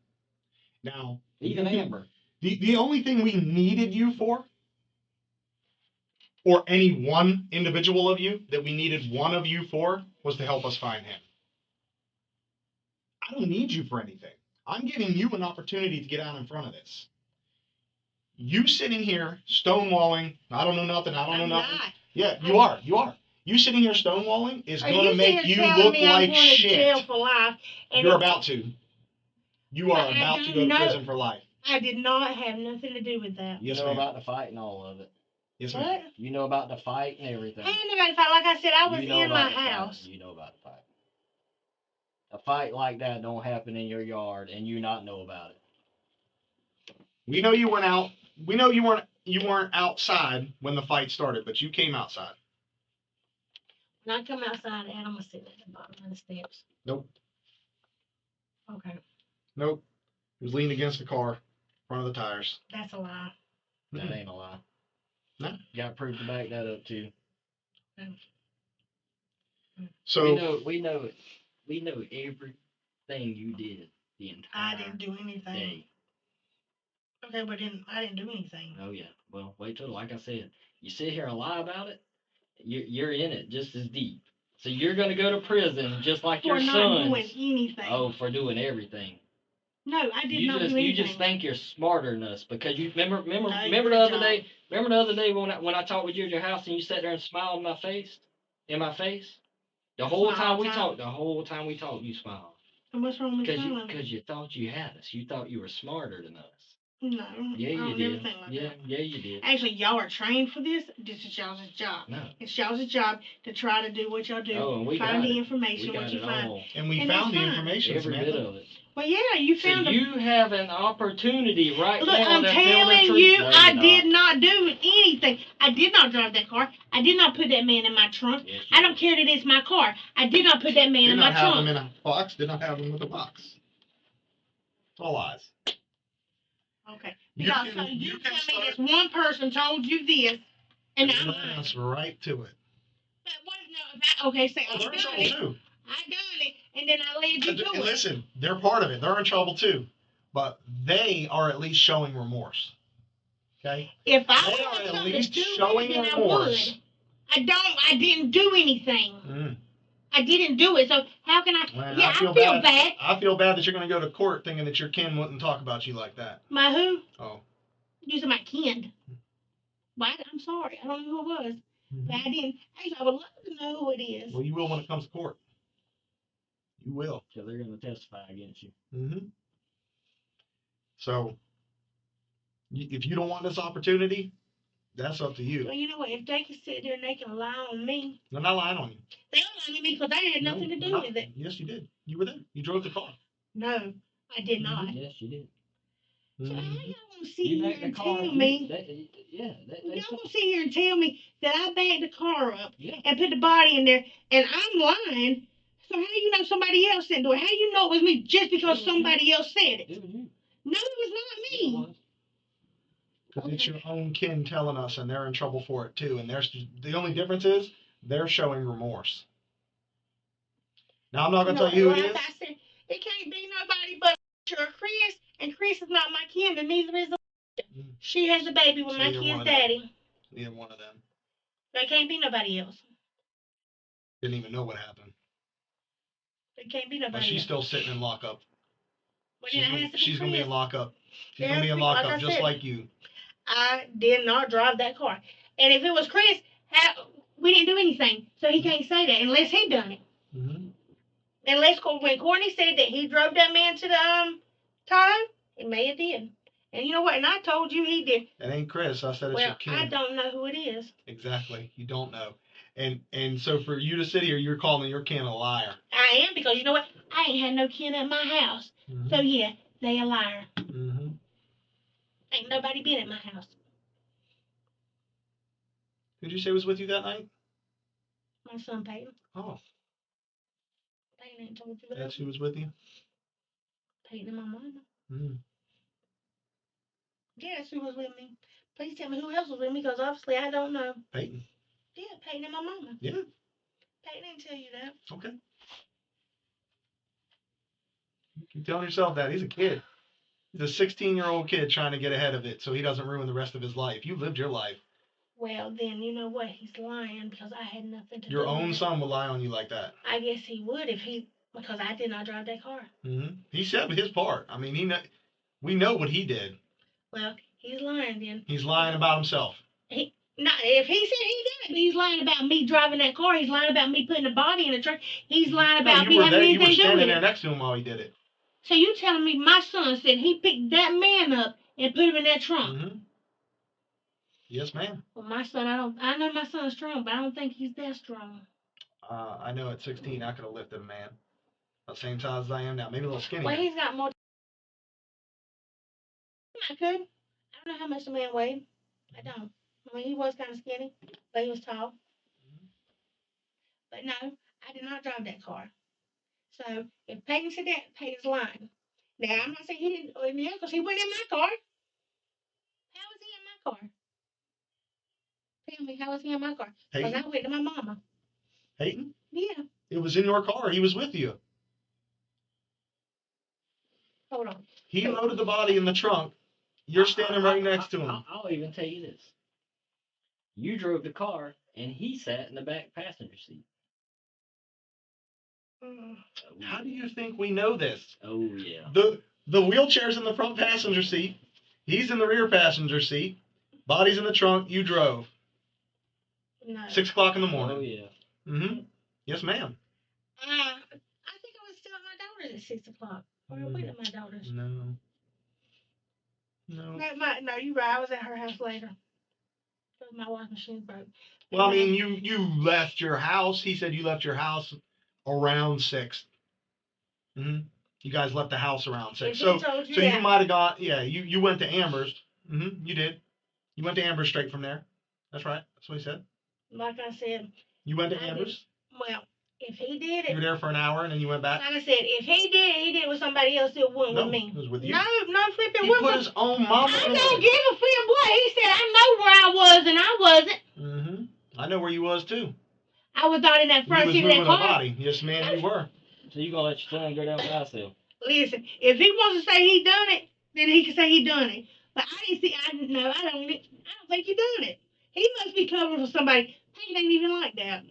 Now, Even Amber. The only thing we needed you for, or any one individual of you that we needed one of you for, was to help us find him. I don't need you for anything. I'm giving you an opportunity to get out in front of this. You sitting here stonewalling, I don't know nothing, I don't know I'm nothing. not. Yeah, you are. You are. You sitting here stonewalling is Are going to you make sitting you here telling look me I'm like going to shit. jail for life? And You're about to. You are I about to don't go to know. prison for life. I did not have nothing to do with that. You Yes, know ma'am. about the fight and all of it. Yes, What? ma'am. You know about the fight and everything. I ain't nobody fight. Like I said, I was You know in my about the fight. house. You know about the fight. A fight like that don't happen in your yard, and you not know about it. We know you went out. We know you weren't outside when the fight started, but you came outside. When I come outside, Adam was sitting at the bottom of the steps. Nope. Okay, Nope. He was leaning against the car, in front of the tires. that's a lie. That ain't a lie. No. Got proof to back that up too. So we know everything you did the I entire didn't do anything. day. Okay, but I didn't do anything. Oh yeah. Well, wait till, like I said, you sit here and lie about it, you're in it just as deep. So you're gonna go to prison just like your For not son. doing anything. Oh, for doing everything. No, I did not do anything. You just think you're smarter than us because you remember No, the other day. Remember the other day when I talked with you at your house and you sat there and smiled in my face. The whole time we talked, you smiled. And what's wrong with smiling? Because you thought you had us. You thought you were smarter than us. No, Yeah, I you don't did. never think like Yeah, that. yeah, you did. Actually, y'all are trained for this. This is y'all's job. No. It's y'all's job to try to do what y'all do. Oh, and we find got the it. information, We got what you it find. all. and we And found that's the fine. information, Every Samantha. bit of it. Well, yeah, you So found you have an opportunity right Look, now I'm to tell the telling truth. you, No, I you're did not do anything. I did not drive that car. I did not put that man in my trunk. Yes, I don't care that it's my car. I did not put that man Did in not my have trunk. them in a box. Did not have them with a box. It's all lies. Okay. You Because can- so you you can tell start- me this one person told you this, and I'm Let lying. us right to it. But what if okay, say Oh, I they're in done trouble it. too. I done it, and then I led you to And it. listen, they're part of it. They're in trouble too, but they are at least showing remorse. Okay. If I They are had at something least to do showing with it, then I remorse. would. I didn't do anything. Mm. I didn't do it, so how can I? Man, yeah, I feel bad. I feel bad that you're going to go to court thinking that your kin wouldn't talk about you like that. My who? Oh. You said my kin. Well, I'm sorry. I don't know who it was. But I didn't. Actually, I would love to know who it is. Well, you will when it comes to court. You will. So they're going to testify against you. Mm-hmm. So, if you don't want this opportunity, that's up to you. Well, you know what? If they can sit there and they can lie on me, They're not lying on you. they don't lie on me because they had nothing to do with it. Yes, you did. You were there. You drove the car. No, I did not. Yes, you did. So how Mhm. y'all gonna sit You here backed the and car. tell me? They Y'all gonna sit here and tell me that I backed the car up Yeah. and put the body in there, and I'm lying. So how you know somebody else didn't do it? How you know it was me just because somebody else said it? It was you. No, it was not It me. was. Because it's your own kin telling us, and they're in trouble for it too. And the only difference is they're showing remorse. Now I'm not gonna tell you who it is. Like I said, it can't be nobody but your Chris, and Chris is not my kin, and neither is Mm. she has a baby with So my either one kid's of them. daddy. Neither one of them There can't be nobody else. didn't even know what happened. There can't be But nobody she's else. still sitting in lockup. Well, then it has to be She's gonna be Chris. in lockup. She's It gonna has be to in be, like lockup I just said. like you. I did not drive that car. And if it was Chris, we didn't do anything. So he can't say that unless he done it. Mm-hmm. Unless when Courtney said that he drove that man to the Tahoe, he may have did. And you know what? And I told you he did. It ain't Chris. I said it's your Well, kin. I don't know who it is. Exactly. You don't know. And so for you to sit here, you're calling your kin a liar. I am, because you know what? I ain't had no kin at my house. Mm-hmm. So yeah, they a liar. Mm-hmm. Ain't nobody been at my house. Who'd you say was with you that night? My son Peyton. Oh, Peyton ain't told you that. that's who was with you? Peyton and my mama. Mm. Yeah, that's who was with me. Please tell me who else was with me, because obviously I don't know. Peyton. Yeah, Peyton and my mama. Yeah. Peyton didn't tell you that. Okay. You keep telling yourself that. He's a kid. He's a 16-year-old kid trying to get ahead of it so he doesn't ruin the rest of his life. You lived your life. Well, then you know what? He's lying because I had nothing to do Your with own it. son will lie on you like that. I guess he would if he Because I did not drive that car. He said his part. I mean, we know what he did. Well, he's lying then. He's lying about himself. If he said he did it, he's lying about me driving that car. He's lying about me putting the body in the trunk. He's lying about me having anything to do with it. You were standing there next to him while he did it. So you telling me my son said he picked that man up and put him in that trunk? Yes, ma'am. Well, my son, I know my son's strong, but I don't think he's that strong. I know at 16 I could have lifted a man. The same size as I am now. Maybe a little skinnier. Well, he's got more. I could. I don't know how much the man weighed. I don't. I mean, he was kind of skinny, but he was tall. But no, I did not drive that car. So if Peyton said that, Peyton's lying. Now, I'm not saying he didn't, yeah, because he went in my car. How was he in my car? Tell me, how was he in my car? Because I went to my mama. Peyton? Yeah. It was in your car. He was with you. Hold on. He loaded the body in the trunk. You're standing right next to him. I'll even tell you this. You drove the car, and he sat in the back passenger seat. How do you think we know this? Oh, yeah. The wheelchair's in the front passenger seat. He's in the rear passenger seat. Body's in the trunk. You drove. No. 6 o'clock in the morning. Oh, yeah. Yes, ma'am. I think I was still at my daughter's at 6 o'clock. Or wait at my daughter's. No. No, you're right. I was at her house later. Because my washing machine broke. Well, I mean, you left your house. He said you left your house around 6. You guys left the house around 6. So you might have got, you went to Amber's. You did. You went to Amber's straight from there. That's right. That's what he said. Like I said. You went to Amber's? Well, if he did it. You were there for an hour and then you went back? Like I said, if he did it with somebody else, it wasn't with me. It was with you. No, flipping He with put his own mama I in don't there. give a flip what. He said, I know where I was and I wasn't. I know where you was too. I was not in that front seat of that car. Body. Yes, ma'am, you were. So you gonna let your son go down by himself? Listen, if he wants to say he done it, then he can say he done it. But I don't think he done it. He must be covering for somebody. He ain't even like that.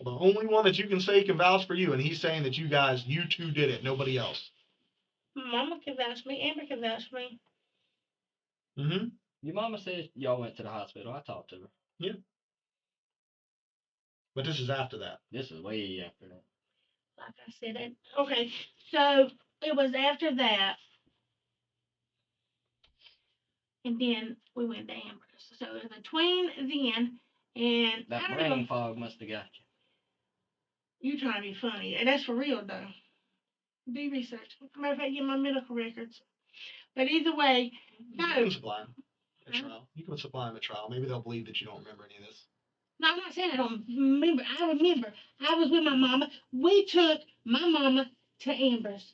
The only one that you can say can vouch for you, and he's saying that you two did it, nobody else. Mama can vouch for me. Amber can vouch for me. Your mama said y'all went to the hospital. I talked to her. Yeah. But this is after that. This is way after that. Like I said, okay. So it was after that. And then we went to Amber's. So it was between then and that brain fog must have got you. You trying to be funny. And that's for real, though. Do research. Matter of fact, get my medical records. But either way, no. You can supply them at trial. You can supply them at trial. Maybe they'll believe that you don't remember any of this. No, I'm not saying I don't remember. I remember. I was with my mama. We took my mama to Amber's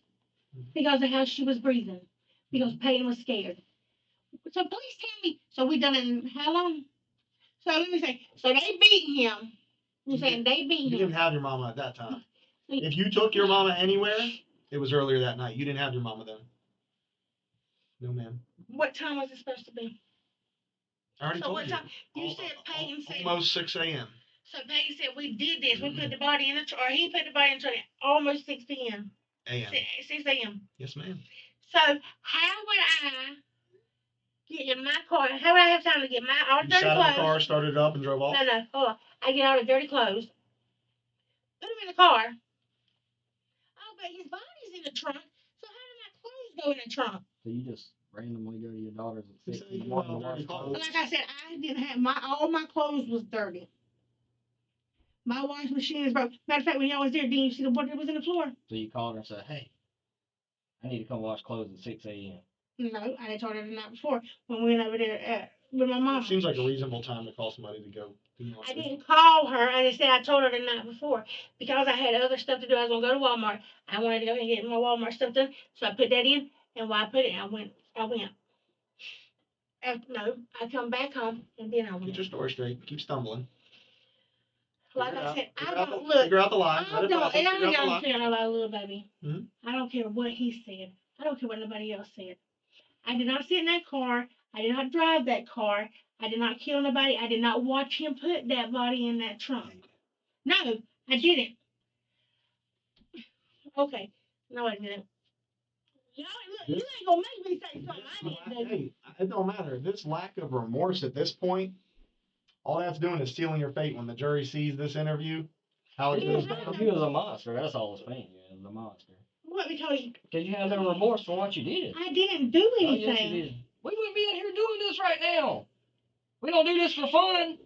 because of how she was breathing. Because Peyton was scared. So please tell me. So we done it in how long? So let me say. So they beat him. You're saying they beat him. You didn't have your mama at that time. If you took your mama anywhere, it was earlier that night. You didn't have your mama then. No, ma'am. What time was it supposed to be? I already told you. Time? You said Peyton said. Almost 6 a.m. So Peyton said we did this. We put the body in the truck. Or he put the body in the truck at almost 6 p.m. A.m. 6 a.m. Yes, ma'am. So how would I get in my car? How would I have time to get all the dirty clothes? You sat in the car, started it up, and drove off? No, hold on. I get all the dirty clothes, put them in the car. Oh, but his body's in the trunk. So how did my clothes go in the trunk? So you just randomly go to your daughter's at 6 in the morning? Like I said, I didn't have all my clothes was dirty. My washing machine is broke. Matter of fact, when y'all was there, didn't you see the water that was in the floor? So you called her and said, hey, I need to come wash clothes at 6 a.m. No, I told her the night before when we went over there with my mom. It seems like a reasonable time to call somebody to go. I didn't call her. I just said I told her the night before because I had other stuff to do. I was gonna go to Walmart. I wanted to go and get my Walmart stuff done, so I put that in. And while I put it, I went. I come back home and then I went. Get your story straight. Keep stumbling. Like I said, figure out the lie. I don't care about little baby. I don't care what he said. I don't care what nobody else said. I did not sit in that car. I did not drive that car. I did not kill nobody. I did not watch him put that body in that trunk. No, I didn't. Okay. No, I didn't. You ain't gonna make me say something I didn't do. Hey, it don't matter. This lack of remorse at this point, all that's doing is sealing your fate when the jury sees this interview. How it goes down. You was a monster. That's all it's saying. You was a monster. What? Because Because you have no remorse for what you did. I didn't do Oh, anything. yes, you did. We wouldn't be in here doing this right now. We don't do this for fun.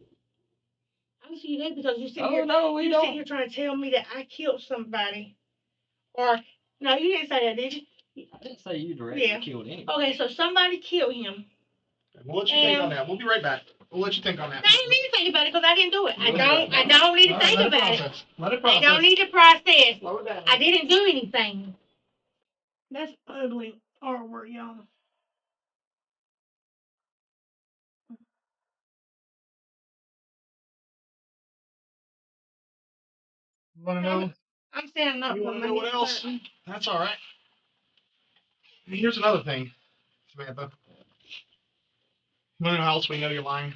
I see that because you sit Oh, here. no, we You don't. sit here trying to tell me that I killed somebody, or no, you didn't say that, did you? I didn't say you directly Yeah. killed anybody. Okay, so somebody killed him. We'll let you think on that. We'll be right back. We'll let you think on that. I didn't need to think about it because I didn't do it. I don't need to think about it. Let it I process. don't need to process. Slow it down. I didn't do anything. That's ugly artwork, y'all. You want to know? I'm standing up. You want with to my know what knees else? hurting. That's all right. Here's another thing, Samantha. You want to know how else we know you're lying?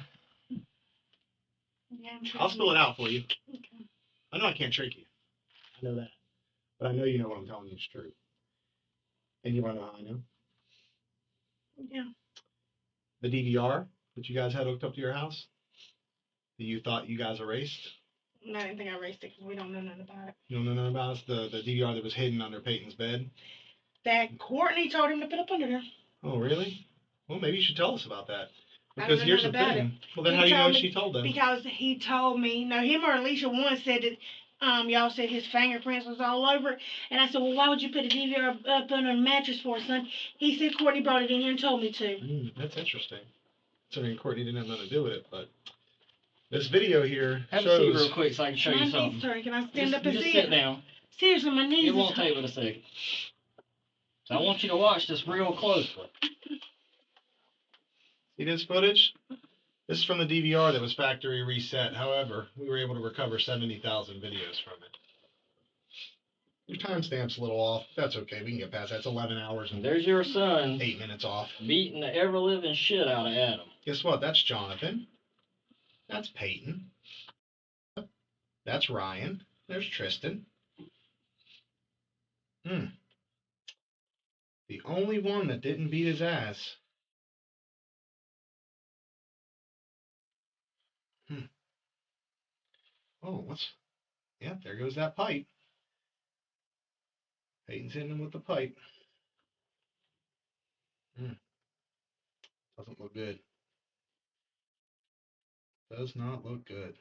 Yeah, I'll spill it out for you. Okay. I know I can't trick you. I know that. But I know you know what I'm telling you is true. And you want to know how I know? Yeah. The DVR that you guys had hooked up to your house that you thought you guys erased. No, I didn't think I erased it because we don't know nothing about it. You don't know nothing about it? The DVR that was hidden under Peyton's bed. That Courtney told him to put up under there. Oh, really? Well, maybe you should tell us about that. I Because don't know here's the nothing about thing. Well, then He how do you know told me- she told them? Because he told me, no, him or Alicia once said that y'all said his fingerprints was all over it. And I said, well, why would you put a DVR up under a mattress for, son? He said Courtney brought it in here and told me to. That's interesting. So, I mean, Courtney didn't have nothing to do with it, but this video here Have a seat shows. real quick so I can show My you knees something. hurting. Can I stand up and Just see sit it? down. Seriously, my knees It won't is take but a second. So I want you to watch this real closely. See this footage? This is from the DVR that was factory reset. However, we were able to recover 70,000 videos from it. Your timestamp's a little off. That's okay. We can get past that. It's 11 hours and There's your son 8 minutes off. beating the ever living shit out of Adam. Guess what? That's Jonathan. That's Peyton. That's Ryan. There's Tristan. The only one that didn't beat his ass. Oh, what's... Yeah, there goes that pipe. Peyton's hitting him with the pipe. Doesn't look good. Does not look good.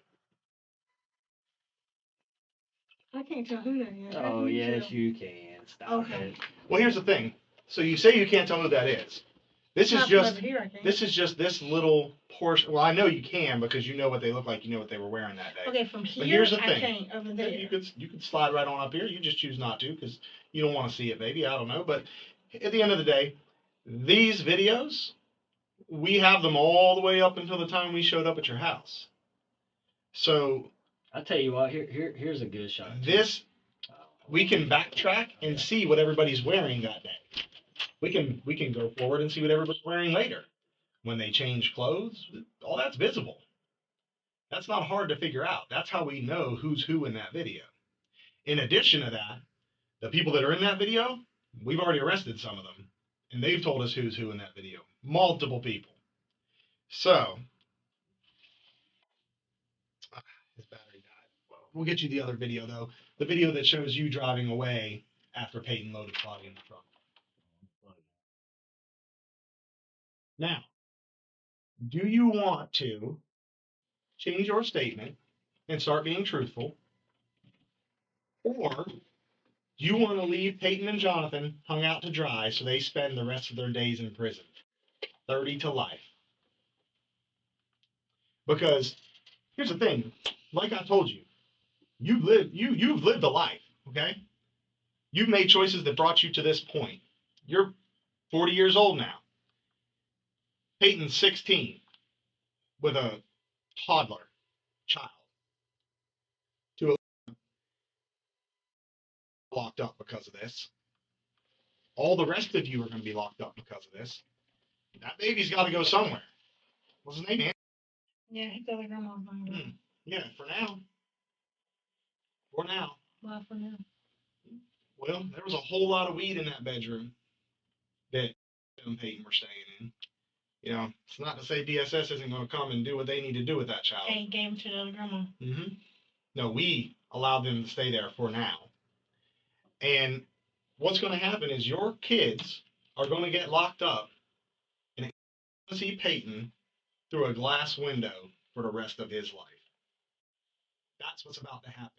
I can't tell who that is. Oh, yes, you can. Stop Okay. it. Well, here's the thing. So you say you can't tell who that is. This is Not just over here, I think. this is just this little portion. Well, I know you can because you know what they look like. You know what they were wearing that day. Okay, from here, here's the I thing. can't over there. You could slide right on up here. You just choose not to because you don't want to see it, maybe. I don't know. But at the end of the day, these videos, we have them all the way up until the time we showed up at your house. So I'll tell you what, here's a good shot. this, we can backtrack and see what everybody's wearing that day. We can go forward and see what everybody's wearing later. When they change clothes, all that's visible. That's not hard to figure out. That's how we know who's who in that video. In addition to that, the people that are in that video, we've already arrested some of them, and they've told us who's who in that video. Multiple people. So, his battery died. We'll get you the other video, though. The video that shows you driving away after Peyton loaded body in the trunk. Now, do you want to change your statement and start being truthful? Or do you want to leave Peyton and Jonathan hung out to dry so they spend the rest of their days in prison? 30 to life. Because here's the thing, like I told you, you've lived a life, okay? You've made choices that brought you to this point. You're 40 years old now. Peyton's 16 with a toddler child. Two locked up because of this. All the rest of you are going to be locked up because of this. That baby's got to go somewhere. What's his name, man? Yeah, he got a grandma's name. Yeah, for now. For now. Why for now? Well, there was a whole lot of weed in that bedroom that Tim and Peyton were staying in. You know, it's not to say DSS isn't going to come and do what they need to do with that child. And gave him to the other grandma. Mm-hmm. No, we allowed them to stay there for now. And what's going to happen is your kids are going to get locked up and see Peyton through a glass window for the rest of his life. That's what's about to happen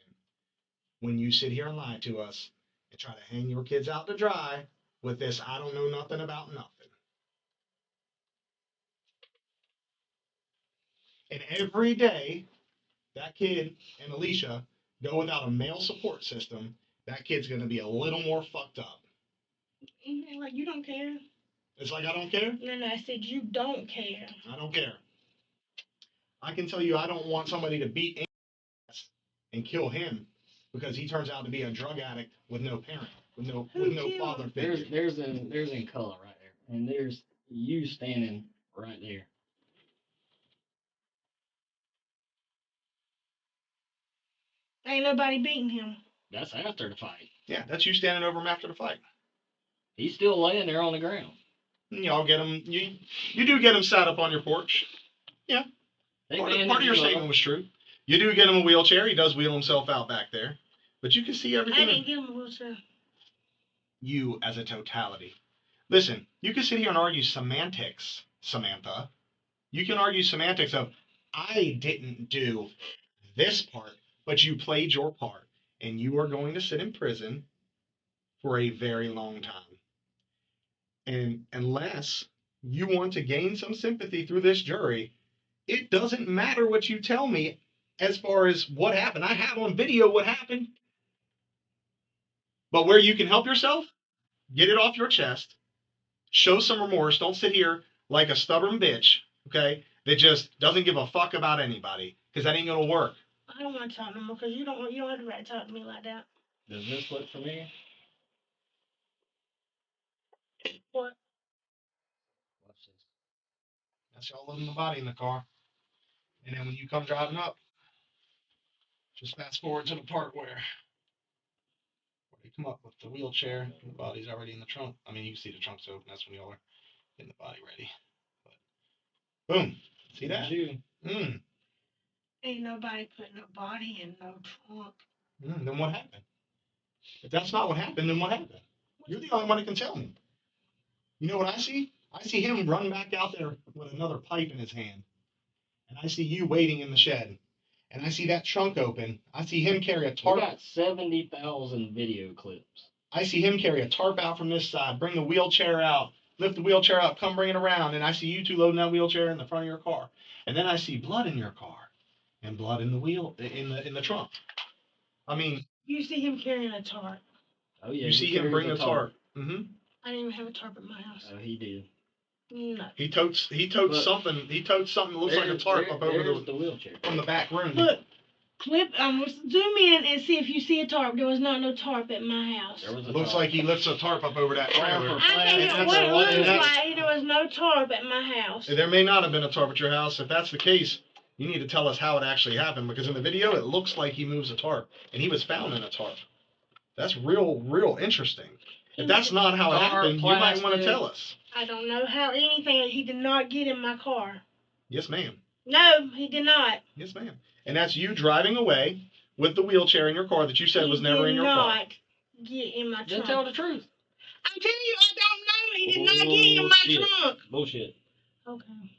when you sit here and lie to us and try to hang your kids out to dry with this I don't know nothing about nothing. And every day that kid and Alicia go without a male support system, that kid's going to be a little more fucked up. Like, you don't care. It's like I don't care? No, I said you don't care. I don't care. I can tell you I don't want somebody to beat ass and kill him because he turns out to be a drug addict with no parent, with no father figure. There's in color right there, and there's you standing right there. Ain't nobody beating him. That's after the fight. Yeah, that's you standing over him after the fight. He's still laying there on the ground. Y'all get him. You do get him sat up on your porch. Yeah. Hey, Part man, of your statement was true. You do get him a wheelchair. He does wheel himself out back there. But you can see everything. I didn't get him a wheelchair. You as a totality. Listen, you can sit here and argue semantics, Samantha. You can argue semantics of, I didn't do this part, but you played your part. And you are going to sit in prison for a very long time. And unless you want to gain some sympathy through this jury, it doesn't matter what you tell me as far as what happened. I have on video what happened. But where you can help yourself, get it off your chest, show some remorse. Don't sit here like a stubborn bitch, okay, that just doesn't give a fuck about anybody, because that ain't going to work. I don't want to talk no more because you don't have the right to talk to me like that. Does this look familiar? What? Watch this. That's y'all loading the body in the car. And then when you come driving up, just fast forward to the part where you come up with the wheelchair and the body's already in the trunk. I mean, you can see the trunk's open. That's when y'all are getting the body ready. But boom. See that? Ain't nobody putting a body in no trunk. Then what happened? If that's not what happened, then what happened? You're the only one that can tell me. You know what I see? I see him run back out there with another pipe in his hand. And I see you waiting in the shed. And I see that trunk open. I see him carry a tarp. We got 70,000 video clips. I see him carry a tarp out from this side, bring the wheelchair out, lift the wheelchair up, come bring it around. And I see you two loading that wheelchair in the front of your car. And then I see blood in your car and blood in the trunk. I mean, you see him carrying a tarp. Oh yeah. You see him bring a tarp. I didn't even have a tarp at my house. Oh, he did. No. He totes something. He totes something that looks like a tarp up over the wheelchair from the back room. Look, zoom in and see if you see a tarp. There was not no tarp at my house. There was a Looks tarp. like he lifts a tarp up over that trailer. I think what it looks like there was no tarp at my house. There may not have been a tarp at your house. If that's the case, you need to tell us how it actually happened, because in the video it looks like he moves a tarp and he was found in a tarp. That's real interesting. If that's not how it happened, you might want to tell us. I don't know how anything. He did not get in my car. Yes, ma'am. No, he did not. Yes, ma'am. And that's you driving away with the wheelchair in your car that you said was never in your car. He did not get in my trunk. Then tell the truth. I'm telling you, I don't know. He did not get in my trunk. Bullshit. Okay.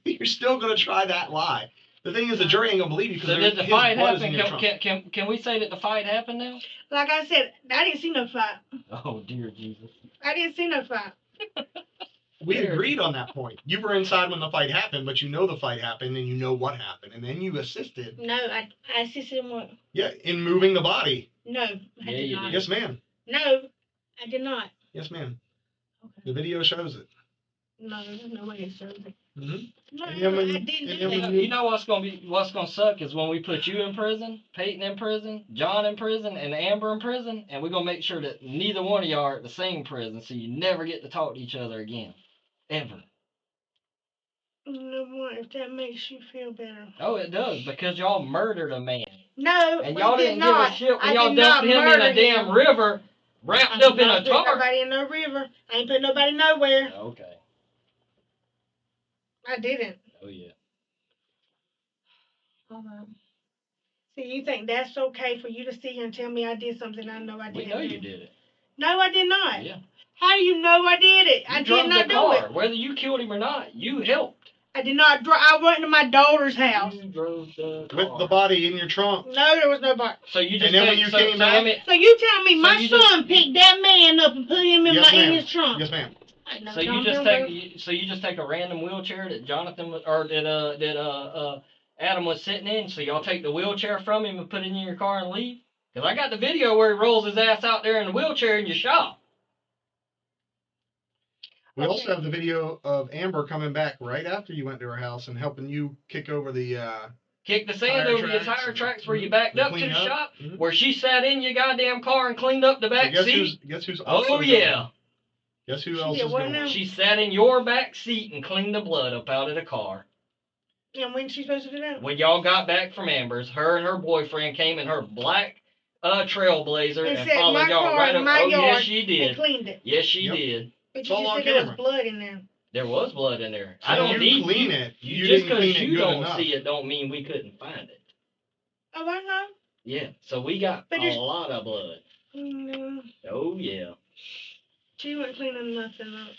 You're still going to try that lie. The thing is, the jury ain't going to believe you because So did the fight happen? Can Can we say that the fight happened now? Like I said, I didn't see no fight. Oh, dear Jesus. I didn't see no fight. We agreed on that point. You were inside when the fight happened, but you know the fight happened and you know what happened. And then you assisted. No, I assisted him what? Yeah, in moving the body. No, I did not. Yes, ma'am. No, I did not. Yes, ma'am. Okay. The video shows it. No, there's no way it shows it. Mm-hmm. No, And then when I didn't and do then that. when You know what's gonna suck is when we put you in prison, Peyton in prison, John in prison, and Amber in prison, and we're gonna make sure that neither one of y'all are at the same prison, so you never get to talk to each other again, ever. No more. If that makes you feel better. Oh, it does, because y'all murdered a man. No, And we y'all did didn't give a not. shit when I y'all did not dumped him in murder a damn him. river, I wrapped did up in not a put tar. nobody in no river. I ain't put nobody nowhere. Okay. I didn't. Oh yeah. Hold on. See, you think that's okay for you to sit here and tell me I did something I know I didn't We know do? you did it. No, I did not. Yeah. How do you know I did it? You I did drove not the do car. it. Whether you killed him or not, you helped. I did not drive. I went to my daughter's house. You drove the car. With the body in your trunk. No, there was nobody. So you just And then when take, you so, came so back- let me, So you tell me So my you just- son picked that man up and put him in Yes, in ma'am. his trunk? Yes, ma'am. I know so you John just Denver. take, so you just take a random wheelchair that Jonathan was, or that Adam was sitting in. So y'all take the wheelchair from him and put it in your car and leave. Cause I got the video where he rolls his ass out there in the wheelchair in your shop. We also Okay. have the video of Amber coming back right after you went to her house and helping you kick over the Kick the sand Tire over your tracks tire and- tracks where you mhm, backed and up to clean the up. shop, Mhm. where she sat in your goddamn car and cleaned up the So back guess seat. who's also Oh yeah. Guess who She else did is what going? now? She sat in your back seat and cleaned the blood up out of the car. And when she supposed to do that? When y'all got back from Amber's, her and her boyfriend came in her black Trailblazer And and set followed my y'all car right in up. my Oh yes, yard she and did. cleaned it. Yes, she Yep. did. But It's you all just on said there was camera. blood in there. There was blood in there. So I don't you need clean it. You You just didn't clean it you good don't enough. see it don't mean we couldn't find it. Oh, I know. Yeah. So we got But a there's- lot of blood. Oh yeah. She wasn't cleaning nothing up.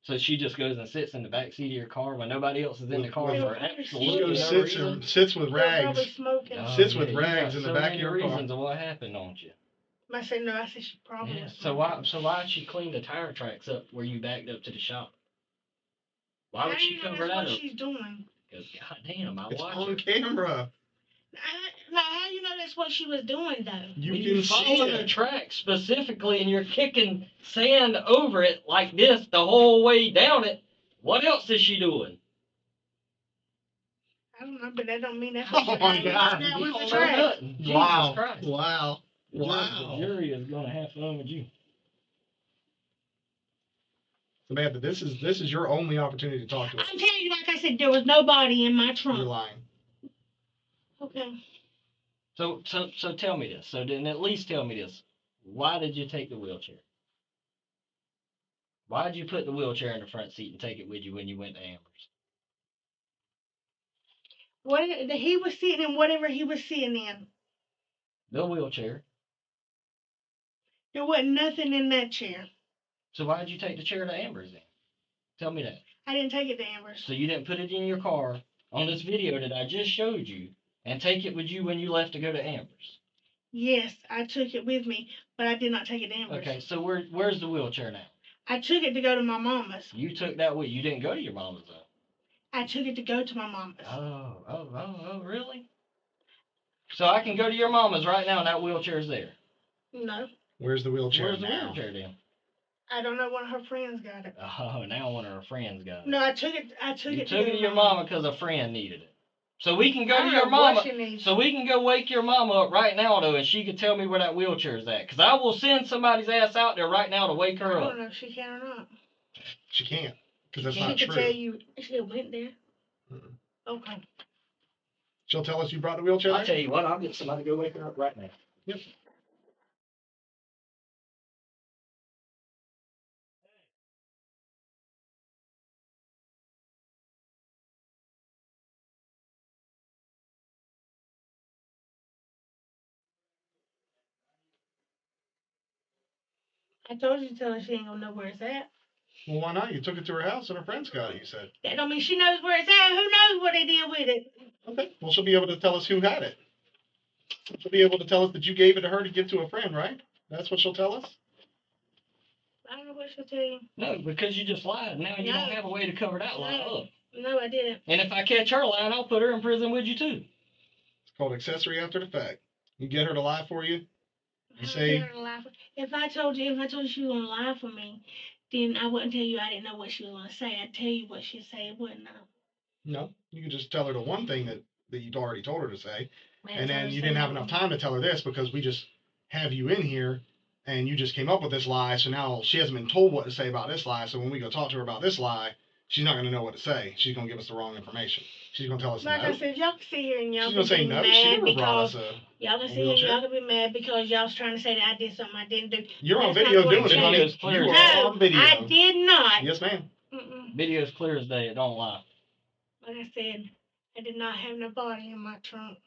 So she just goes and sits in the back seat of your car when nobody else is in the car With- for with- She absolutely goes no sits reason. and sits with They were probably rags. smoking. Oh, Sits with you rags got in the so back of many your car. reasons of what happened, don't you? I said no. I said she probably Yeah. was So smoking. why'd she clean the tire tracks up where you backed up to the shop? Why How would do she you know cover that's that what up? she's doing? Because goddamn, I It's watch on her. camera. How you know that's what she was doing though? You When can you see follow the it. track specifically and you're kicking sand over it like this the whole way down it, what else is she doing? I don't know, but that don't mean that's Oh what my she God. That You was don't the know track. nothing. Jesus Wow. Christ. Wow. The Wow. jury is gonna have fun with you. Samantha, this is your only opportunity to talk to us. I'm telling you, like I said, there was nobody in my You're trunk. lying. Okay. So tell me this. So then at least tell me this. Why did you take the wheelchair? Why did you put the wheelchair in the front seat and take it with you when you went to Amber's? He was sitting in whatever he was sitting in. The wheelchair. There wasn't nothing in that chair. So why did you take the chair to Amber's then? Tell me that. I didn't take it to Amber's. So you didn't put it in your car on this video that I just showed you and take it with you when you left to go to Amber's. Yes, I took it with me, but I did not take it to Amber's. Okay, so where's the wheelchair now? I took it to go to my mama's. You took that with you. Didn't go to your mama's though. I took it to go to my mama's. Oh, really? So I can go to your mama's right now and that wheelchair's there. No, Where's the wheelchair Where's the now? wheelchair then? I don't know. One of her friends got it. Oh, now one of her friends got it. No, I took it. I took You it. took it to your mama because a friend needed it. So we can go I to don't your know what mama. she needs. So we can go wake your mama up right now though, and she can tell me where that wheelchair's at. Cause I will send somebody's ass out there right now to wake I her don't up. know if she can or not. She can't, because that's She not could true. tell you she went there. Mm-mm. Okay. She'll tell us you brought the wheelchair I'll there? tell you what. I'll get somebody to go wake her up right now. Yep. I told you to tell her she ain't gonna know where it's at. Well, why not? You took it to her house and her friends got it, you said. That don't mean she knows where it's at. Who knows what they did with it? Okay. Well, she'll be able to tell us who had it. She'll be able to tell us that you gave it to her to give to a friend, right? That's what she'll tell us? I don't know what she'll tell you. No, because you just lied. Now you No. don't have a way to cover that lie No. up. No, I didn't. And if I catch her lying, I'll put her in prison with you too. It's called accessory after the fact. You get her to lie for you. How say- dare her lie for- If I told you she was gonna lie for me, then I wouldn't tell you I didn't know what she was gonna say. I'd tell you what she'd say, wouldn't I? No. You can just tell her the one thing that you'd already told her to say. Man, And tell her then to you say didn't have no. enough time to tell her this because we just have you in here and you just came up with this lie. So now she hasn't been told what to say about this lie. So when we go talk to her about this lie, she's not going to know what to say. She's going to give us the wrong information. She's going to tell us Like no. I said, y'all can sit here and y'all She's can going to say be no. She mad never brought because us y'all can a sit here and wheelchair. y'all can be mad because y'all was trying to say that I did something I didn't do. You're on That's video not doing going it, to honey. Video's clear You as are No, on video. I did not. Yes, ma'am. Mm-mm. Video's clear as day. It don't lie. Like I said, I did not have no body in my trunk.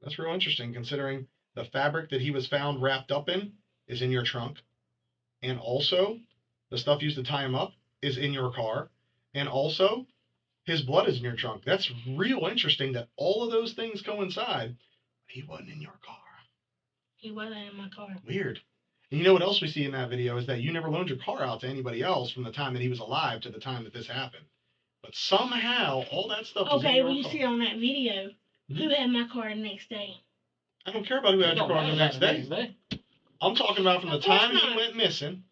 That's real interesting considering the fabric that he was found wrapped up in is in your trunk. And also, the stuff used to tie him up is in your car. And also, his blood is in your trunk. That's real interesting that all of those things coincide. He wasn't in your car. He wasn't in my car. Weird. And you know what else we see in that video is that you never loaned your car out to anybody else from the time that he was alive to the time that this happened. But somehow, all that stuff was in Okay, your well, you car. see on that video, who had my car the next day? I don't care about who had your car the next day. I'm talking about from the Of course time he not. went missing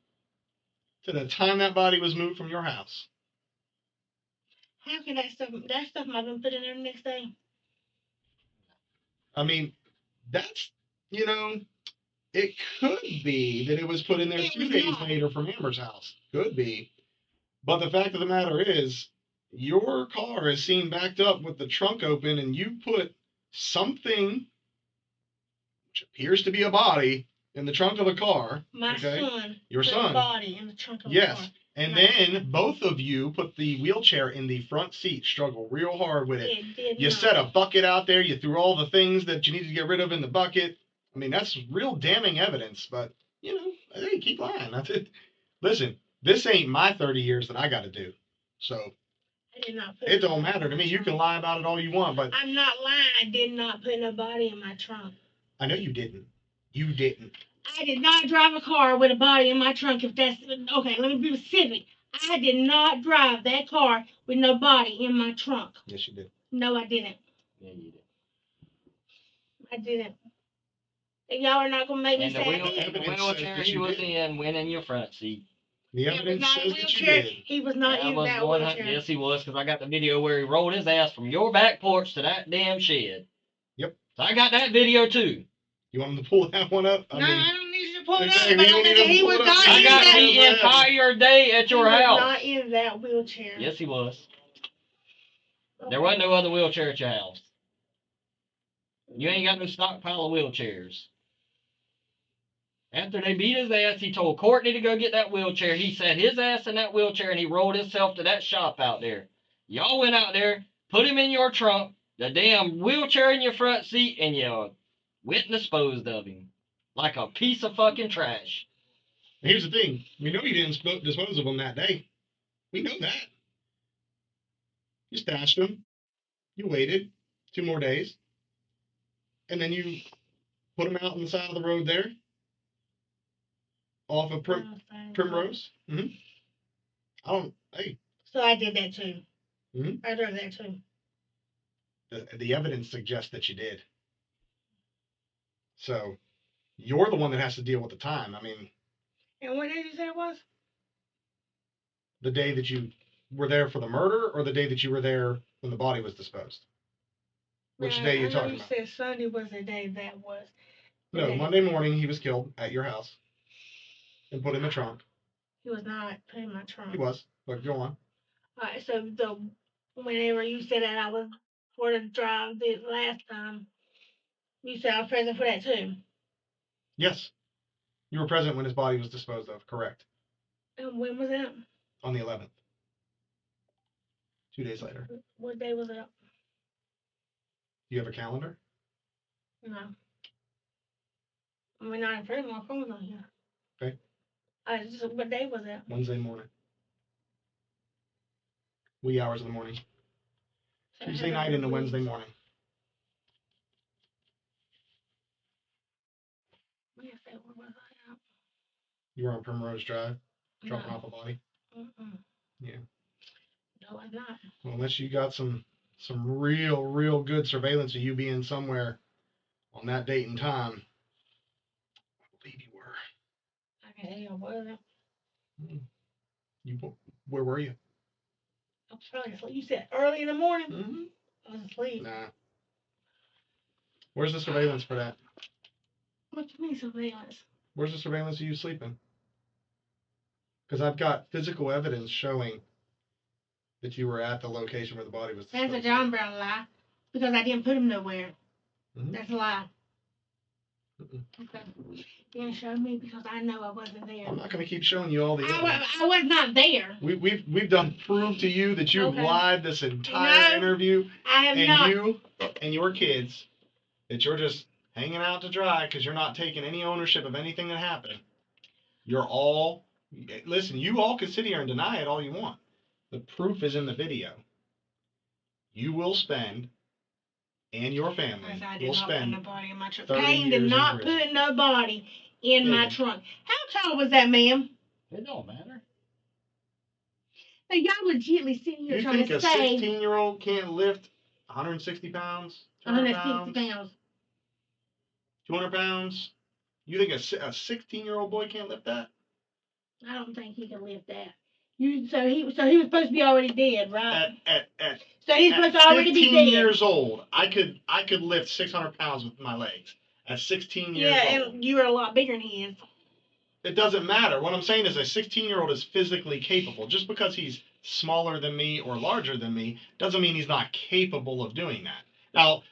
to the time that body was moved from your house. How can that stuff might have been put in there the next day? I mean, that's, you know, it could be that it was put in there It 2 was days not. later from Amber's house. Could be. But the fact of the matter is, your car is seen backed up with the trunk open, and you put something, which appears to be a body, in the trunk of the car. My okay? son Your put son. a body in the trunk of Yes. the car. And Nice. then both of you put the wheelchair in the front seat, struggle real hard with it. It did You not. set a bucket out there, you threw all the things that you needed to get rid of in the bucket. I mean, that's real damning evidence, but, you know, hey, keep lying. That's it. Listen, this ain't my 30 years that I got to do. So I did not put it don't nobody matter in to my me. You can trunk. lie about it all you want, but I'm not lying. I did not put nobody in my trunk. I know you didn't. You didn't. I did not drive a car with a body in my trunk. If that's okay, let me be specific. I did not drive that car with no body in my trunk. Yes, you did. No, I didn't. Yeah, you did. I didn't. And y'all are not gonna make me And the say I evidence did. says wheelchair that he you was did. in went in your front seat. The It was evidence not a says that you wheelchair. did. He was not in that wheelchair. Yes, he was, because I got the video where he rolled his ass from your back porch to that damn shed. Yep. So I got that video too. You want him to pull that one up? I don't need you to pull exactly, it up. you don't But need him to he pull was it up. not I I in got that. the entire day at your He was house. not in that wheelchair. Yes, he was. Okay. There wasn't no other wheelchair at your house. You ain't got no stockpile of wheelchairs. After they beat his ass, he told Courtney to go get that wheelchair. He sat his ass in that wheelchair and he rolled himself to that shop out there. Y'all went out there, put him in your trunk, the damn wheelchair in your front seat, and you went and disposed of him. Like a piece of fucking trash. Here's the thing. We know you didn't dispose of him that day. We know that. You stashed him. You waited 2 more days. And then you put him out on the side of the road there. Off of Primrose. Mm-hmm. Hey. So I did that too. Mm-hmm. I drove that too. The evidence suggests that you did. So you're the one that has to deal with the time. I mean. And what day did you say it was? The day that you were there for the murder, or the day that you were there when the body was disposed? Which day are you talking about? You said Sunday was the day that was. No, Monday morning he was killed at your house and put in the trunk. He was not put in my trunk. He was, but go on. Alright, so whenever you said that I was for the drive the last time, you said I was present for that too. Yes. You were present when his body was disposed of, correct. And when was that? On the 11th. 2 days later. What day was it? Do you have a calendar? No. I mean, not in front of my phone on here. Okay. What day was it? Wednesday morning. Wee hours of the morning. Tuesday night into Wednesday morning. Wednesday, where was I at? You were on Primrose Drive, dropping No. off a body? Mm-mm. Yeah. No, I'm not. Well, unless you got some real good surveillance of you being somewhere on that date and time, I believe you were. I can't tell you what was it. Where were you? I was probably asleep. You said early in the morning? Mm-hmm. I was asleep. Nah. Where's the surveillance for that? What do you mean surveillance? Where's the surveillance of you sleeping? Because I've got physical evidence showing that you were at the location where the body was That's a discovered. John Brown lie. Because I didn't put him nowhere. Mhm. That's a lie. Mm-mm. Okay. You didn't show me because I know I wasn't there. I'm not going to keep showing you all the evidence. I was not there. We've done prove to you that you've Okay. lied this entire interview, I have and not. you and your kids, that you're just hanging out to dry because you're not taking any ownership of anything that happened. You're all, listen, you all can sit here and deny it all you want. The proof is in the video. You will spend, and your family I did will not spend put nobody in my trunk. 30 Payne years did in not prison. put nobody in my Payne. trunk. How tall was that man? It don't matter. Now, y'all legitimately sitting here You trying think to a say 16-year-old can't lift 160 pounds, 200 160 pounds, pounds. 200 pounds? You think a 16-year-old boy can't lift that? I don't think he can lift that. So he was supposed to be already dead, right? So he's supposed to already be 15 dead. years old, I could lift 600 pounds with my legs. At 16 years old. And you were a lot bigger than he is. It doesn't matter. What I'm saying is a 16-year-old is physically capable. Just because he's smaller than me or larger than me doesn't mean he's not capable of doing that. Now,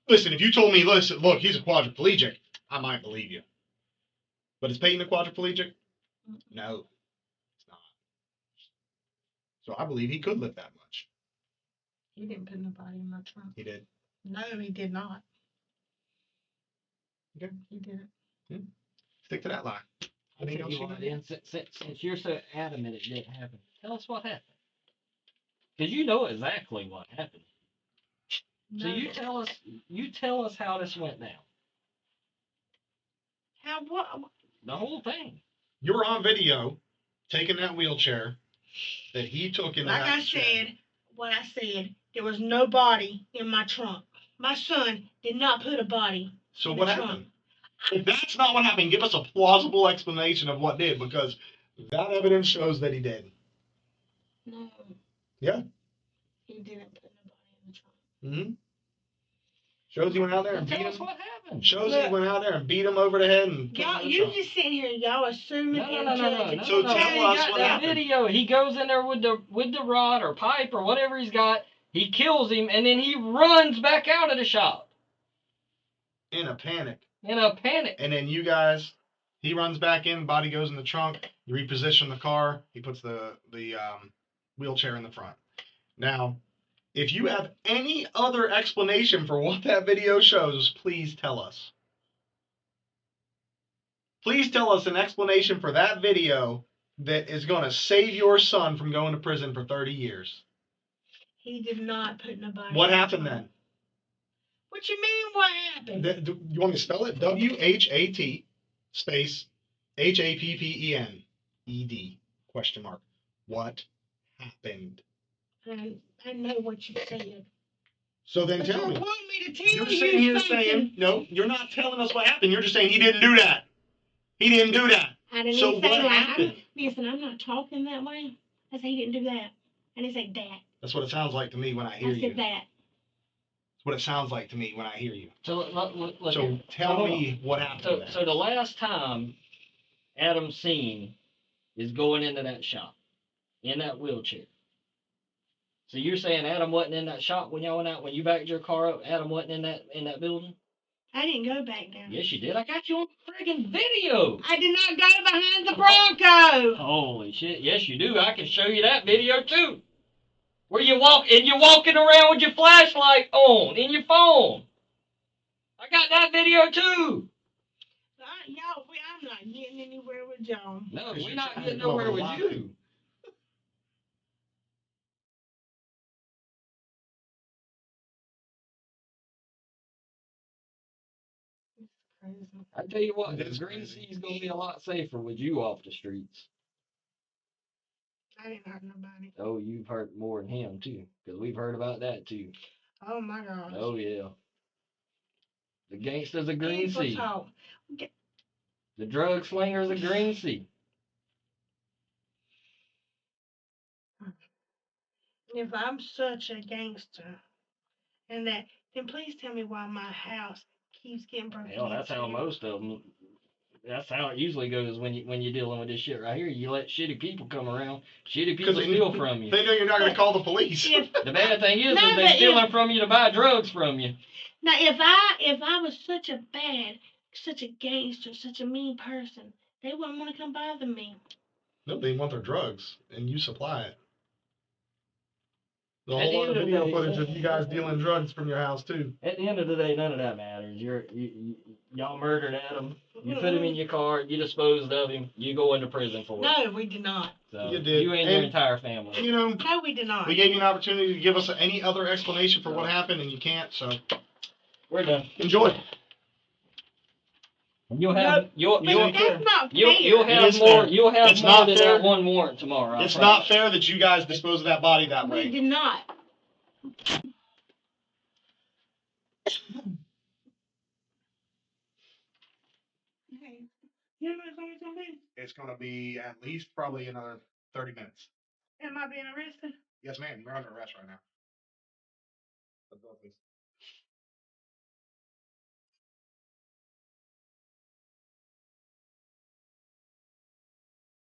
listen, if you told me, listen, look, he's a quadriplegic, I might believe you. But is Peyton a quadriplegic? No, it's not. So I believe he could lift that much. He didn't put nobody in my trunk. He did. No, he did not. Okay. He didn't. Stick to that lie. I'll tell you what, then, since you're so adamant it didn't happen, tell us what happened. Because you know exactly what happened. So No. you tell us how this went down. How what? The whole thing. You were on video taking that wheelchair that he took in Like that I shed. said, what I said, there was no body in my trunk. My son did not put a body So in what the happened? trunk. If that's not what happened, give us a plausible explanation of what did, because that evidence shows that he did. No. Yeah. He didn't put nobody in the trunk. Mm-hmm. Shows he went out there and beat Tell us him. what happened. Shows Look, he went out there and beat him over the head and put him Y'all, in the you trunk. just sitting here, y'all assuming No. and judging. So no. tell He us got what that happened. video. He goes in there with the rod or pipe or whatever he's got. He kills him and then he runs back out of the shop In a panic. And then you guys, he runs back in, body goes in the trunk, you reposition the car, he puts the wheelchair in the front. Now, if you have any other explanation for what that video shows, please tell us. Please tell us an explanation for that video that is going to save your son from going to prison for 30 years. He did not put nobody What in the happened trunk. then? What you mean what happened? You want me to spell it? WHAT space HAPPENED question mark. What happened? I know what you said. So then But tell you me. want me to tell You're you sitting here something. saying, no, you're not telling us what happened. You're just saying he didn't do that. He didn't do that. I didn't So even say what that. happened? Listen, I'm not talking that way. I said he didn't do that. I didn't say that. That's what it sounds like to me when I hear I you. said that. That's what it sounds like to me when I hear you. So look So here. tell Hold me what happened. on. So the last time Adam's seen is going into that shop in that wheelchair. So you're saying Adam wasn't in that shop when y'all went out, when you backed your car up, Adam wasn't in that building? I didn't go back there. Yes, you did. I got you on friggin' video. I did not go behind the Bronco. Holy shit. Yes, you do. I can show you that video too. Where you walk and you're walking around with your flashlight on in your phone. I got that video too. I'm not getting anywhere with y'all. No, Because we're you're not trying to getting come up nowhere with with a you. I tell you what, It is the Green crazy. Sea's gonna be a lot safer with you off the streets. I didn't hurt nobody. Oh, you've heard more than him too, because we've heard about that too. Oh my gosh. Oh yeah. The gangsters of Green People Sea. talk. The drug slingers of Green Sea. If I'm such a gangster, and then please tell me why my house keeps getting broken Hell, that's how into. most of them. That's how it usually goes when you're dealing with this shit right here. You let shitty people come around. Shitty people Because steal from you. They know you're not going to call the police. If, The bad thing is, No, they're but stealing from you to buy drugs from you. now, if I was such a gangster, such a mean person, they wouldn't want to come bother me. No, they want their drugs, and you supply it. There's a At the whole lot end of of the video day, footage of you guys dealing drugs from your house too. At the end of the day, none of that matters. Y'all murdered Adam. You put him in your car. You disposed of him. You go into prison for it. No, we did not. So You did. You and your And, entire family. You know, No, we did not. we gave you an opportunity to give us any other explanation for what happened, and you can't. So We're done. enjoy. You'll have you'll But that's not fair. you'll It have is more fair. you'll have It's more not than fair. that one warrant tomorrow. It's not fair that you guys dispose of that body that We way. did not. Hey, you know it's only something. It's going to be at least probably another 30 minutes. Am I being arrested? Yes, ma'am. You're under arrest right now.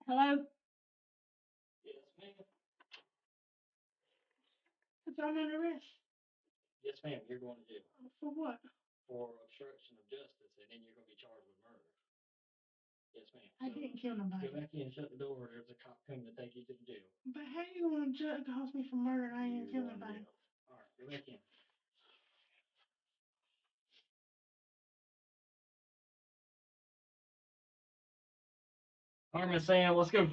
Hello? Yes, ma'am. It's I'm under arrest. Yes, ma'am. You're going to jail For what? for obstruction of justice, and then you're going to be charged with murder. Yes, ma'am. I didn't kill nobody. Go back in, shut the door. There's a cop coming to take you to the jail. But how you gonna cause me for murder and I didn't kill You're going to nobody? jail. All right, go back in. All right, Miss Sam, let's go.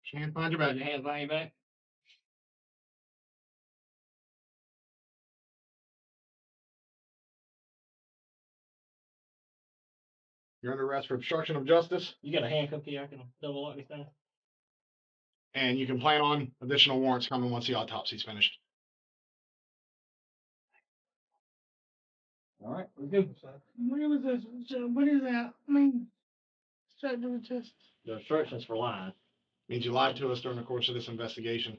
Shan, find your Put back. your hands behind your back. You're under arrest for obstruction of justice, You got a handcuff key? I can double lock this thing. and you can plan on additional warrants coming once the autopsy's finished. All right, let's go. What was this? What is that? I mean, straight to the chest. The obstruction's for lying. Means you lied to us during the course of this investigation.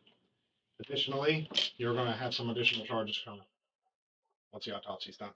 Additionally, you're going to have some additional charges coming once the autopsy's done.